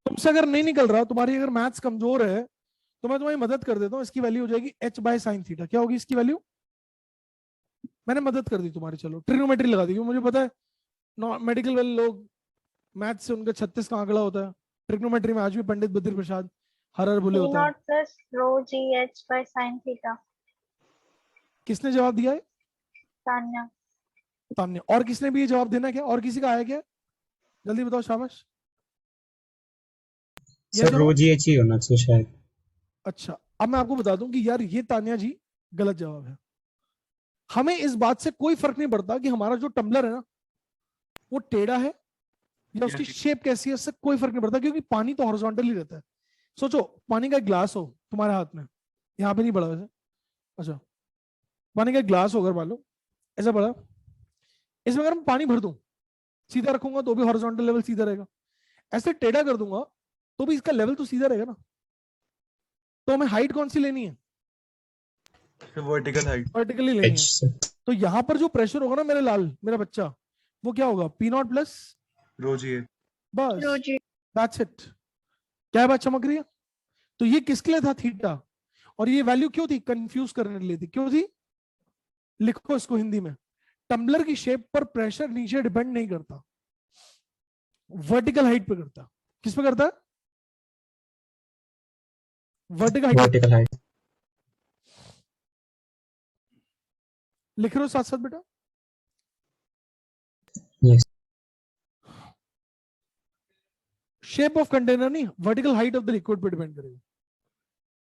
[SPEAKER 1] तुमसे अगर नहीं निकल रहा, तुम्हारी अगर मैथ्स कमजोर है तो मैं तुम्हारी मदद कर देता हूं। इसकी वैल्यू हो जाएगी h/sin थीटा। क्या होगी इसकी वैल्यू? मैंने मदद कर दी तुम्हारी, चलो ट्रिग्नोमेट्री लगा दी, क्योंकि मुझे पता है मेडिकल वाले लोग मैथ से उनका 36 का आंकड़ा होता है। ट्रिग्नोमेट्री में आज भी पंडित बद्री प्रसाद हर हर भूले
[SPEAKER 8] P
[SPEAKER 1] होता है।
[SPEAKER 8] naught plus rho GH by sin theta.
[SPEAKER 1] किसने जवाब दिया है?
[SPEAKER 8] Tanya.
[SPEAKER 1] तान्या। और किसने भी ये जवाब देना है क्या? और किसी का आया क्या? जल्दी बताओ, शाबाश।
[SPEAKER 2] सर रो GH ही होना चाहिए शायद।
[SPEAKER 1] अच्छा, अब मैं आपको बता दूं कि यार ये तान्या जी गलत जवाब है। हमें इस बात से कोई फर्क नहीं पड़ता कि हमारा जो टम्बलर है ना वो टेढ़ा है या उसकी शेप कैसी है, इससे कोई फर्क नहीं पड़ता, क्योंकि पानी तो हॉरिजॉन्टल ही रहता है। सोचो पानी का एक ग्लास हो तुम्हारे हाथ में, यहाँ पे नहीं पड़ा वैसे, अच्छा पानी का एक ग्लास हो अगर मान लो ऐसा पड़ा, इसमें अगर मैं पानी भर दूं, सीधा रखूंगा तो भी हॉरिजॉन्टल लेवल सीधा रहेगा, ऐसे टेढ़ा कर दूंगा तो भी इसका लेवल तो सीधा रहेगा ना। तो हमें हाइट कौन सी लेनी है?
[SPEAKER 7] Vertical height.
[SPEAKER 1] वर्टिकली लेनी है।
[SPEAKER 2] सर
[SPEAKER 1] तो यहाँ पर जो प्रेशर होगा ना मेरे लाल, मेरा बच्चा, वो क्या होगा? पी नॉट प्लस
[SPEAKER 7] रो GH।
[SPEAKER 1] बस,
[SPEAKER 3] Rho G.
[SPEAKER 1] That's it. क्या बात चमक रही है? तो ये किसके लिए था थीटा, और ये वैल्यू क्यों थी? कंफ्यूज करने के लिए थी। क्यों थी? लिखो इसको हिंदी में, टम्बलर की शेप पर प्रेशर नीचे डिपेंड नहीं करता, वर्टिकल हाइट पे करता। किस पे करता है? Vertical height. लिख रहे हो साथ साथ बेटा?
[SPEAKER 2] यस
[SPEAKER 1] शेप ऑफ कंटेनर नहीं, vertical height of the liquid पे डिपेंड करेगा।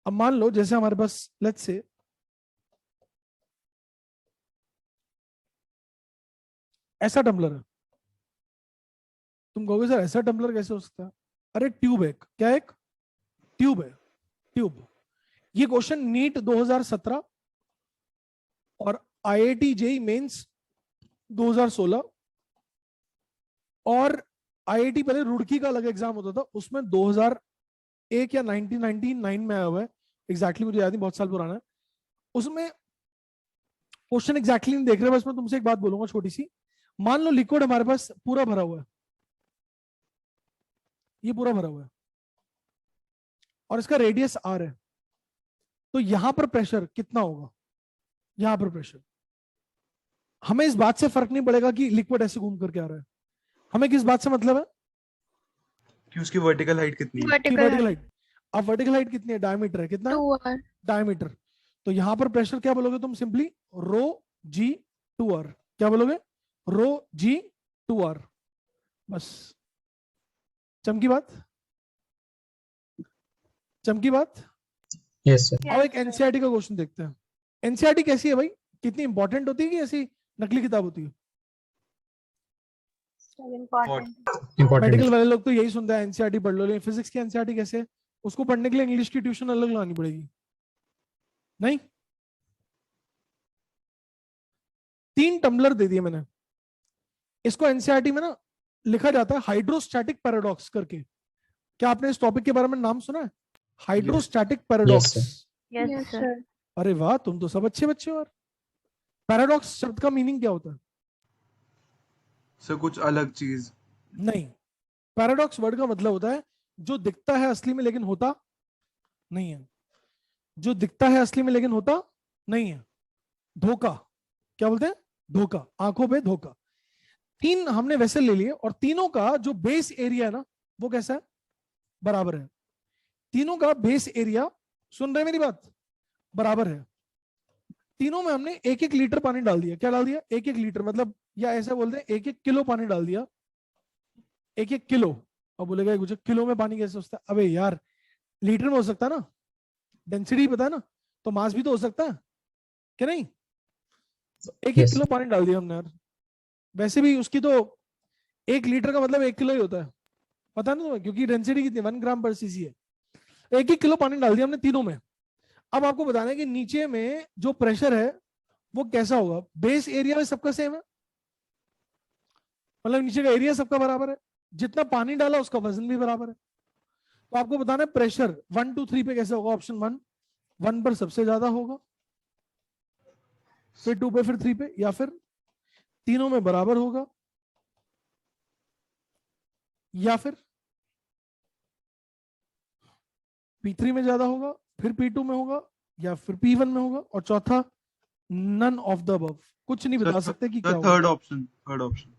[SPEAKER 1] अब मान लो जैसे हमारे पास लेट्स से ऐसा टम्बलर है। तुम कहोगे सर ऐसा टम्बलर कैसे हो सकता है? अरे ट्यूब है, क्या एक ट्यूब है, ट्यूब। ये क्वेश्चन नीट 2017 और आईआईटी जेई मेंस 2016 और आईआईटी पहले रुड़की का अलग एग्जाम होता था, उसमें 2001 या 1999 में आया हुआ है, एग्जैक्टली मुझे याद नहीं, बहुत साल पुराना है। उसमें क्वेश्चन एग्जैक्टली नहीं देख रहे, बस मैं तुमसे एक बात बोलूंगा छोटी सी। मान लो लिक्विड हमारे पास पूरा भरा हुआ है, ये पूरा भरा हुआ है और इसका रेडियस आर है, तो यहां पर प्रेशर कितना होगा? यहां पर प्रेशर, हमें इस बात से फर्क नहीं पड़ेगा कि लिक्विड ऐसे घूम करके आ रहा है, हमें किस बात से मतलब है
[SPEAKER 7] कि उसकी वर्टिकल हाइट कितनी है।
[SPEAKER 1] कि वर्टिकल हाइट। अब वर्टिकल हाइट कितनी है? डायमीटर है, कितना है?
[SPEAKER 3] 2r।
[SPEAKER 1] डायमीटर। तो यहां पर प्रेशर क्या बोलोगे तुम? सिंपली रो जी 2r। क्या बोलोगे? रो जी 2r। बस, चमकी बात, चमकी बात।
[SPEAKER 2] Yes sir.
[SPEAKER 1] अब एक एनसीईआरटी का क्वेश्चन देखते हैं। एनसीईआरटी कैसी है भाई? कितनी इंपॉर्टेंट होती है कि ऐसी नकली किताब होती है?
[SPEAKER 8] Important.
[SPEAKER 2] इम्पोर्टेंट।
[SPEAKER 1] मेडिकल वाले लोग तो यही सुनते हैं एनसीईआरटी पढ़ लो, लेकिन फिजिक्स की एनसीईआरटी कैसे है? उसको पढ़ने के लिए इंग्लिश की ट्यूशन अलग लानी पड़ेगी। नहीं, 3 टम्बलर दे दिए मैंने। इसको एनसीईआरटी में ना लिखा जाता है हाइड्रोस्टैटिक पैराडॉक्स करके। क्या आपने इस टॉपिक के बारे में नाम सुना है? Hydrostatic paradox.
[SPEAKER 8] Yes,
[SPEAKER 3] Yes,
[SPEAKER 8] sir.
[SPEAKER 3] sir.
[SPEAKER 1] अरे वाह, तुम तो सब अच्छे बच्चे हो। और पैराडॉक्स शब्द का मीनिंग क्या होता है?
[SPEAKER 7] सर कुछ अलग चीज।
[SPEAKER 1] नहीं, पैराडॉक्स वर्ड का मतलब होता है जो दिखता है असली में लेकिन होता नहीं है। जो दिखता है असली में लेकिन होता नहीं है। धोखा, क्या बोलते हैं? धोखा, आंखों पे धोखा। 3 हमने वैसे ले लिए और तीनों का जो बेस एरिया है ना, वो कैसा है? बराबर है। तीनों का बेस एरिया, सुन रहे मेरी बात, बराबर है। तीनों में हमने 1-1 लीटर पानी डाल दिया। क्या डाल दिया? 1-1 लीटर, मतलब या ऐसा बोलते हैं 1-1 किलो पानी डाल दिया। 1-1 किलो। अब बोलेगा मुझे किलो में पानी कैसे हो सकता है? अबे यार, लीटर में हो सकता है ना, डेंसिटी पता है ना, तो मास भी तो हो सकता है, क्या नहीं? 1-1
[SPEAKER 2] Yes.
[SPEAKER 1] किलो पानी डाल दिया हमने यार। वैसे भी उसकी तो 1 लीटर का मतलब 1 किलो ही होता है, पता ना तुम्हें, क्योंकि डेंसिटी कितनी 1 ग्राम पर सीसी है। 1-1 किलो पानी डाल दिया हमने तीनों में। अब आपको बताना है कि नीचे में जो प्रेशर है वो कैसा होगा। बेस एरिया में सबका सेम है, मतलब नीचे का एरिया सबका बराबर है, जितना पानी डाला उसका वजन भी बराबर है। तो आपको बताना है प्रेशर 1 2 3 पे कैसे होगा। ऑप्शन 1 पर सबसे ज्यादा होगा, फिर 2 पे, फिर 3 पे, या फिर तीनों में बराबर होगा, या फिर P3 में ज्यादा होगा, फिर P2 में होगा, या फिर P1 में होगा, और चौथा नन ऑफ द अबव। कुछ नहीं बता सकते कि क्या होगा।
[SPEAKER 7] Third option, third option.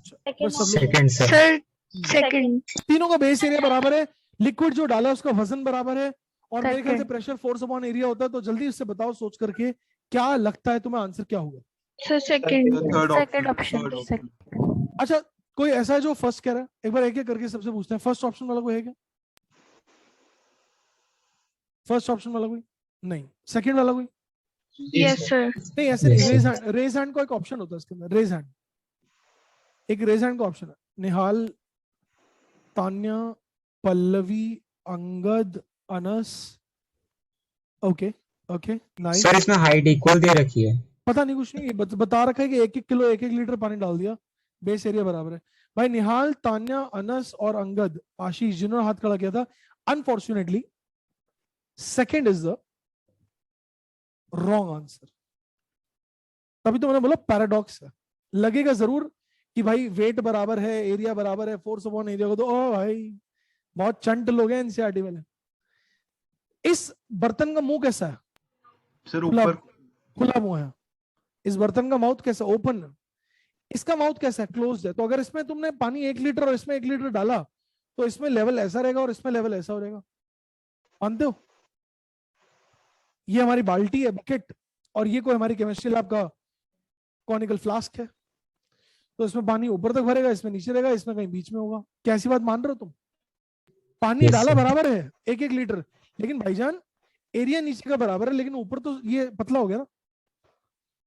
[SPEAKER 1] बस सब लोग-
[SPEAKER 2] सेकंड सर।
[SPEAKER 3] Sir, second.
[SPEAKER 1] तीनों का बेस एरिया बराबर है, लिक्विड जो डाला है उसका वजन बराबर है, और मेरे ख्याल से
[SPEAKER 3] Second.
[SPEAKER 1] Pressure force upon area होता है। तो जल्दी उससे बताओ सोच करके, क्या लगता है तुम्हें आंसर क्या होगा?
[SPEAKER 3] Sir, second.
[SPEAKER 7] Third
[SPEAKER 8] Second
[SPEAKER 7] option.
[SPEAKER 8] option.
[SPEAKER 7] Third option.
[SPEAKER 1] अच्छा, कोई ऐसा है जो फर्स्ट कह रहा है? एक बार एक एक करके सबसे पूछते हैं। फर्स्ट ऑप्शन वाला कोई है क्या? फर्स्ट ऑप्शन वाला कोई नहीं? सेकंड वाला कोई
[SPEAKER 3] Yes, sir.
[SPEAKER 1] नहीं? ऐसे नहीं,
[SPEAKER 2] Yes,
[SPEAKER 1] raise hand, raise hand का एक ऑप्शन होता है इसके अंदर, रेज हैंड, एक रेज हैंड का ऑप्शन है। Nihal, Tanya, Pallavi, Angad, Anas. Okay okay, nice.
[SPEAKER 2] Sir इसमें हाइट इक्वल दे रखी है।
[SPEAKER 1] पता नहीं, कुछ नहीं, ये बता रखा है कि 1-1 किलो 1-1 लीटर पानी डाल दिया, बेस एरिया बराबर है। भाई निहाल, तान्या, अनस और अंगद, आशीष, जिन्होंने हाथ खड़ा किया था, unfortunately second is the wrong answer. तभी तो मैंने बोला पैराडॉक्स है। लगेगा जरूर कि भाई वेट बराबर है, एरिया बराबर है, फोर्स अपॉन एरिया को, तो ओ भाई बहुत चंट लोग हैं एनसीईआरटी वाले। इस बर्तन का मुंह कैसा है?
[SPEAKER 7] सर
[SPEAKER 1] खुला,
[SPEAKER 7] ऊपर।
[SPEAKER 1] खुला मुंह है। इस बर्तन का माउथ कैसा? ओपन है। इसका माउथ कैसा है? क्लोज्ड है। तो अगर इसमें तुमने पानी 1 लीटर और इसमें 1 लीटर डाला, तो इसमें लेवल ऐसा रहेगा और इसमें लेवल ऐसा हो रहेगा। मानते हो? ये हमारी बाल्टी है, बकेट, और ये कोई हमारी केमिस्ट्री लैब का कॉनिकल फ्लास्क है। तो इसमें पानी ऊपर तक भरेगा, इसमें नीचे रहेगा, इसमें कहीं बीच में होगा। क्या ऐसी बात मान रहे हो तुम? पानी
[SPEAKER 2] Yes,
[SPEAKER 1] डाला
[SPEAKER 2] sir.
[SPEAKER 1] बराबर है 1-1 लीटर, लेकिन भाईजान एरिया नीचे का बराबर है, लेकिन ऊपर तो ये पतला हो गया ना।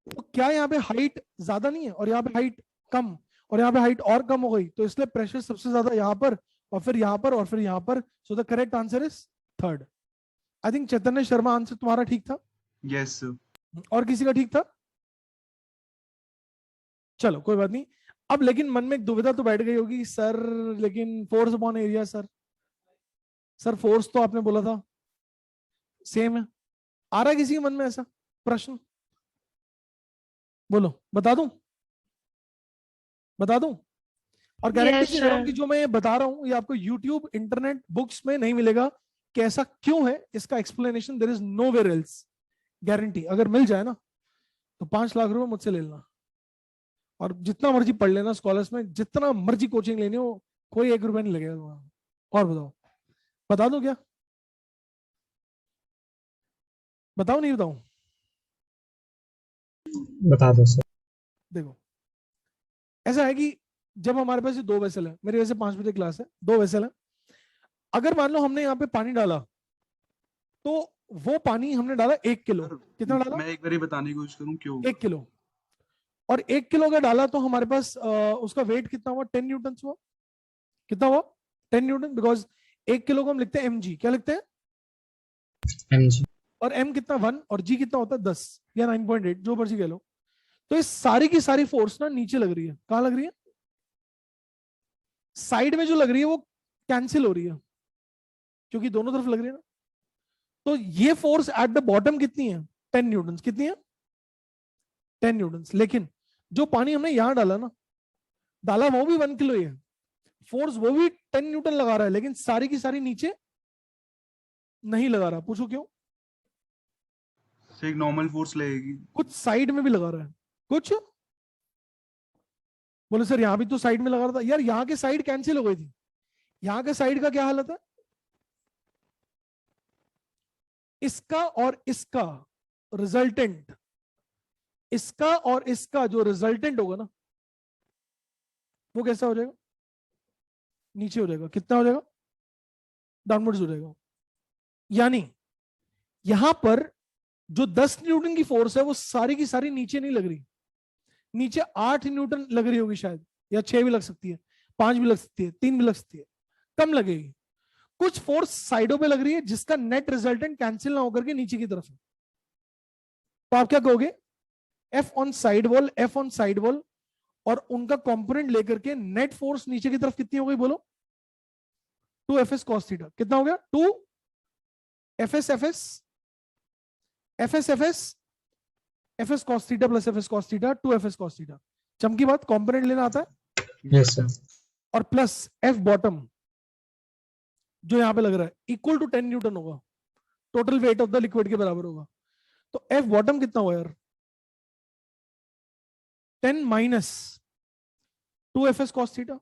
[SPEAKER 1] तो क्या यहाँ पे हाइट ज्यादा नहीं है और यहाँ पे हाइट कम, और यहाँ पे हाइट और कम हो गई, तो इसलिए प्रेशर सबसे ज्यादा यहाँ पर और फिर यहाँ पर और फिर यहाँ पर. So the correct answer is third. I think Chaitanya Sharma answer तुम्हारा ठीक था.
[SPEAKER 7] Yes, sir.
[SPEAKER 1] और किसी का ठीक था? चलो कोई बात नहीं. अब लेकिन मन में एक दुविधा तो बैठ गई होगी सर, लेकिन force upon area sir force तो आपने बोला था सेम है. आ रहा है किसी के मन में ऐसा प्रश्न? बोलो, बता दूं? और गारंटी से कह रहा हूं कि जो मैं ये बता रहा हूं ये आपको यूट्यूब, इंटरनेट, बुक्स में नहीं मिलेगा कि ऐसा क्यों है. इसका explanation there is nowhere else. Guarantee. अगर मिल जाए ना तो 5 लाख रुपए मुझसे ले लेना और जितना मर्जी पढ़ लेना स्कॉलर्स में, जितना मर्जी कोचिंग लेनी हो, कोई 1 रुपया नहीं लगेगा तुम्हारा. और बताओ, बता दो क्या? बताओ नहीं बताऊं?
[SPEAKER 2] बता दो सर.
[SPEAKER 1] देखो ऐसा है कि जब हमारे पास ये 2 वेसल है, मेरे वैसे 5 बजे क्लास है, 2 वेसल है. अगर मान लो हमने यहाँ पे पानी डाला तो वो पानी हमने डाला 1 किलो. कितना डाला?
[SPEAKER 7] मैं एक बार बताने की कोशिश करूं क्यों.
[SPEAKER 1] 1 किलो. और 1 किलो का डाला तो हमारे पास उसका वेट कितना हुआ? 10 न्यूटन हुआ. कितना हुआ? 10 न्यूटन. बिकॉज 1 किलो को हम लिखते हैं mg. क्या लिखते हैं?
[SPEAKER 2] mg.
[SPEAKER 1] और m कितना 1 और g कितना होता है 10 या 9.8, जो मर्जी कह लो. तो इस सारी की सारी फोर्स ना नीचे लग रही है. कहां लग रही है? साइड में जो लग रही है वो कैंसिल हो रही है क्योंकि दोनों तरफ लग रही है ना. तो ये फोर्स एट द बॉटम कितनी है? 10 न्यूटन. कितनी है? 10 न्यूटन. लेकिन जो पानी हमने यहां डाला ना, डाला वो भी 1 किलो ही है. फोर्स वो भी 10 न्यूटन लगा रहा है, लेकिन सारी की सारी नीचे नहीं लगा रहा. पूछो क्यों?
[SPEAKER 7] से एक नॉर्मल फोर्स लगेगी.
[SPEAKER 1] कुछ साइड में भी लगा रहा है. कुछ बोले सर यहां भी तो साइड में लगा रहा था. यार यहां के साइड कैंसिल हो गई थी. यहां के साइड का क्या हालत है? इसका और इसका रिजल्टेंट, इसका और इसका जो रिजल्टेंट होगा ना वो कैसा हो जाएगा? नीचे हो जाएगा. कितना हो जाएगा? डाउनवर्ड्स हो जाएगा. यानी यहां पर जो 10 न्यूटन की फोर्स है वो सारी की सारी नीचे नहीं लग रही. नीचे 8 न्यूटन लग रही होगी शायद, या 6 भी लग सकती है, 5 भी लग सकती है, 3 भी लग सकती है, कम लगेगी. कुछ फोर्स साइडों पे लग रही है जिसका नेट रिजल्टेंट कैंसिल ना होकर के नीचे की तरफ है. तो आप क्या कहोगे? F on side wall, F on side wall, और उनका कंपोनेंट लेकर के नेट फोर्स नीचे की तरफ कितनी हो गई बोलो? 2 FS cos थीटा. कितना हो गया? 2 FS FS FS FS FS cos theta plus FS cos theta, 2 FS cos theta. चमकी बात, कंपोनेंट लेना आता है.
[SPEAKER 2] yes sir.
[SPEAKER 1] और प्लस F बॉटम जो यहां पे लग रहा है इक्वल टू 10 न्यूटन होगा. Total weight of the liquid के बराबर होगा. तो F बॉटम कितना हुआ यार? 10 माइनस 2 FS cos थीटा.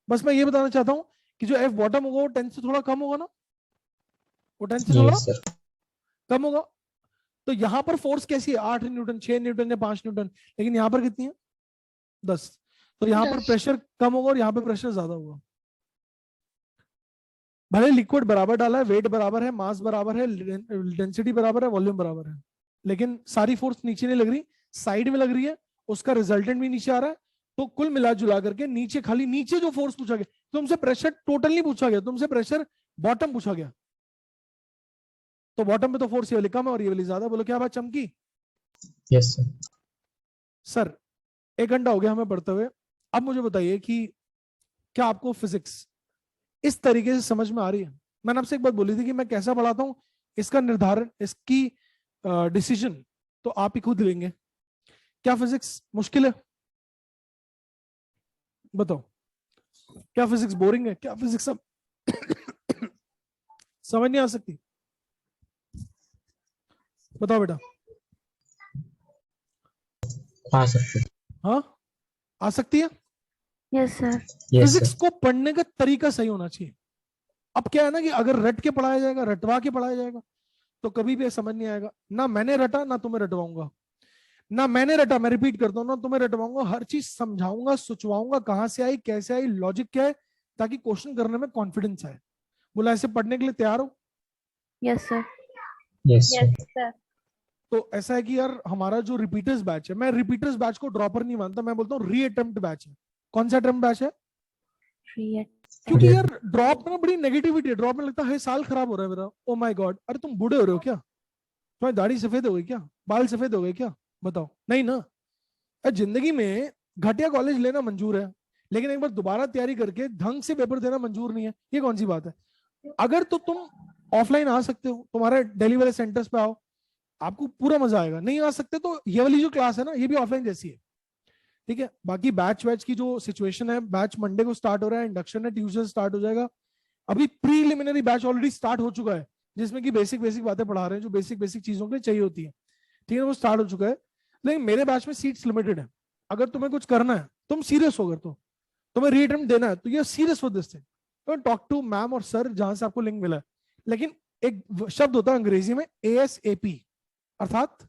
[SPEAKER 1] बस मैं ये बताना चाहता हूं कि जो F बॉटम होगा वो 10 से थोड़ा कम होगा ना, वो 10 से थोड़ा
[SPEAKER 2] yes sir.
[SPEAKER 1] कम होगा. तो यहां पर फोर्स कैसी है? 8 न्यूटन, 6 न्यूटन या 5 न्यूटन. लेकिन यहां पर कितनी है? 10. तो यहां पर
[SPEAKER 3] 10.
[SPEAKER 1] प्रेशर कम होगा और यहां पर प्रेशर ज्यादा होगा. भले लिक्विड बराबर डाला है, वेट बराबर है, मास बराबर है, डेंसिटी बराबर है, वॉल्यूम बराबर है, लेकिन सारी फोर्स नीचे नहीं लग रही, साइड में लग रही है. उसका रिजल्टेंट भी नीचे आ रहा है. तो कुल मिला जुला करके नीचे, खाली नीचे जो फोर्स पूछा गया, तुमसे प्रेशर टोटल नहीं पूछा गया, तुमसे प्रेशर बॉटम पूछा गया. तो बॉटम में तो फोर्स ये वाली कम है और ये वाली ज्यादा. बोलो क्या बात चमकी?
[SPEAKER 2] yes sir.
[SPEAKER 1] सर 1 घंटा हो गया हमें पढ़ते हुए. अब मुझे बताइए कि क्या आपको फिजिक्स इस तरीके से समझ में आ रही है? मैंने आपसे एक बात बोली थी कि मैं कैसा पढ़ाता हूं इसका निर्धारण, इसकी डिसीजन तो आप ही खुद लेंगे. क्या फिजिक्स मुश्किल है? बताओ. क्या फिजिक्स बोरिंग है? क्या फिजिक्स समझ नहीं आ सकती? बताओ बेटा.
[SPEAKER 2] आ सकते.
[SPEAKER 1] हाँ आ सकती है.
[SPEAKER 8] Yes sir.
[SPEAKER 2] yes
[SPEAKER 1] physics
[SPEAKER 2] sir.
[SPEAKER 1] को पढ़ने का तरीका सही होना चाहिए. अब क्या है ना कि अगर रट के पढ़ाया जाएगा, रटवा के पढ़ाया जाएगा, तो कभी भी समझ नहीं आएगा. ना मैंने रटा ना तुम्हें रटवाऊंगा, ना मैंने रटा, मैं रिपीट करता हूँ, ना तुम्हें रटवाऊंगा. हर चीज समझाऊंगा, सोचवाऊंगा, कहां से आई, कैसे आई, लॉजिक क्या है, ताकि क्वेश्चन करने में कॉन्फिडेंस आए. बोला ऐसे पढ़ने के लिए तैयार हो?
[SPEAKER 8] Yes sir.
[SPEAKER 2] yes sir.
[SPEAKER 8] Yes sir.
[SPEAKER 1] तो ऐसा है कि यार हमारा जो रिपीटर्स बैच है, मैं रिपीटर्स बैच को ड्रॉपर नहीं मानता, मैं बोलता हूँ री अटेम्प्ट बैच है। कौन सा अटेम्प्ट बैच है? क्योंकि यार ड्रॉप में बड़ी नेगेटिविटी है, ड्रॉप में लगता है साल खराब हो रहा है मेरा, ओ माय गॉड। अरे तुम बूढ़े हो रहे हो क्या? तुम्हारी दाढ़ी सफेद हो गई क्या? बाल सफेद हो गए क्या? बताओ, नहीं ना। जिंदगी में घटिया कॉलेज लेना मंजूर है, लेकिन एक बार दोबारा तैयारी करके ढंग से पेपर देना मंजूर नहीं है। ये कौन सी बात है? अगर तो तुम ऑफलाइन आ सकते हो, तुम्हारे दिल्ली वाले सेंटर्स पे आओ, आपको पूरा मजा आएगा। नहीं आ सकते तो ये वाली जो क्लास है ना, ये भी ऑफलाइन जैसी है, ठीक है। बाकी बैच वैच की जो सिचुएशन है, बैच मंडे को स्टार्ट हो रहा है, इंडक्शन है ट्यूसडे स्टार्ट हो जाएगा। अभी प्रीलिमिनरी बैच ऑलरेडी स्टार्ट हो चुका है, जिसमें कि बेसिक बेसिक बातें पढ़ा रहे हैं, जो बेसिक बेसिक चीजों के लिए चाहिए होती है, ठीक है, वो स्टार्ट हो चुका है। लेकिन मेरे बैच में सीट्स लिमिटेड है। अगर तुम्हें कुछ करना है, तुम सीरियस हो, अगर तो तुम्हें रीअटेम्प्ट देना है, तो ये सीरियस हो this thing, talk to ma'am और सर जहां से आपको लिंक मिला है। लेकिन एक शब्द होता है अंग्रेजी में ASAP, अर्थात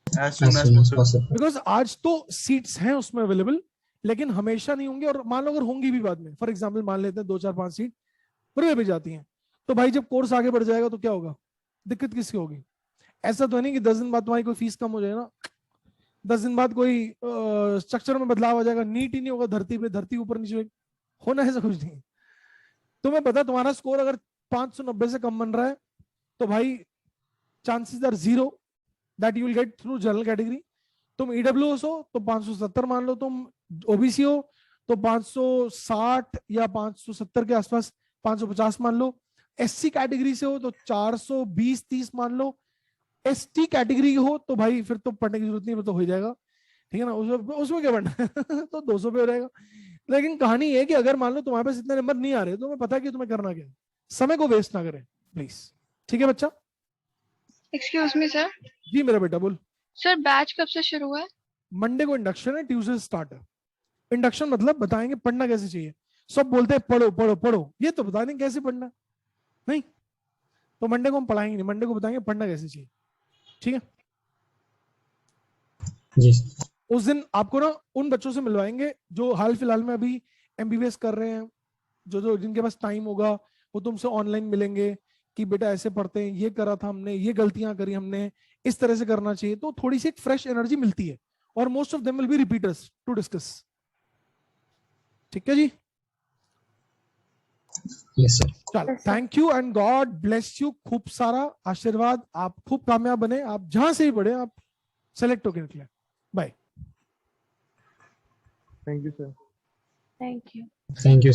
[SPEAKER 7] as soon as possible.
[SPEAKER 2] possible.
[SPEAKER 1] Because आज तो सीट्स हैं उसमें अवेलेबल, लेकिन हमेशा नहीं होंगी। और मान लो अगर होंगी भी बाद में, फॉर एग्जाम्पल मान लेते हैं 2 4 5 सीट पूरे भी जाती हैं, तो भाई जब कोर्स आगे बढ़ जाएगा तो क्या होगा? दिक्कत किसकी होगी? ऐसा तो है नहीं कि 10 दिन बाद तुम्हारी कोई फीस कम हो जाए ना, 10 दिन बाद कोई स्ट्रक्चर में बदलाव आ जाएगा, नीट ही नहीं होगा धरती पे, धरती ऊपर नीचे होना, ऐसा कुछ नहीं। तुम्हें पता है तुम्हारा स्कोर अगर 590 से कम बन रहा है, तो भाई chances are 0 that you will get through general category. तुम EWS हो तो 570 मान लो, तुम OBC हो तो 560 या 570 के आसपास, 550 मान लो। SC कैटेगरी से हो तो 420-30 मान लो। ST कैटेगरी हो तो भाई फिर तो पढ़ने की जरूरत नहीं, तो हो ही जाएगा, ठीक है ना, उसमें क्या पढ़ना है तो 200 पे हो जाएगा। लेकिन कहानी ये है कि अगर मान लो तुम्हारे पास इतने नंबर नहीं आ रहे, तो तुम्हें पता है कि तुम्हें करना क्या है, समय को वेस्ट ना करें प्लीज, ठीक है बच्चा?
[SPEAKER 3] Excuse me sir.
[SPEAKER 1] जी मेरा बेटा बोल।
[SPEAKER 3] सर बैच कब से शुरू है?
[SPEAKER 1] मंडे को इंडक्शन है, ट्यूसडे स्टार्ट है। इंडक्शन मतलब बताएंगे पढ़ना कैसे चाहिए। सब बोलते हैं पढ़ो पढ़ो पढ़ो, ये तो बता दें कैसे पढ़ना, नहीं तो मंडे को हम पढ़ाएंगे नहीं, मंडे को बताएंगे पढ़ना कैसे चाहिए, ठीक है।
[SPEAKER 2] जी
[SPEAKER 1] उस दिन आपको ना उन बच्चों से मिलवाएंगे जो हाल फिलहाल में अभी MBBS कर रहे हैं, जो जिनके पास टाइम होगा वो तुमसे ऑनलाइन मिलेंगे कि बेटा ऐसे पढ़ते हैं, ये करा था हमने, ये गलतियां करी हमने, इस तरह से करना चाहिए। तो थोड़ी सी एक फ्रेश एनर्जी मिलती है, और most of them will be repeaters to discuss, ठीक है जी?
[SPEAKER 2] Yes sir.
[SPEAKER 1] चल,
[SPEAKER 8] Yes, sir.
[SPEAKER 1] Thank you and God bless you. खूब सारा आशीर्वाद, आप खूब कामयाब बने, आप जहां से भी पढ़े आप सेलेक्ट होकर निकले। Bye.
[SPEAKER 4] Thank you sir.
[SPEAKER 8] Thank you.
[SPEAKER 2] Thank you.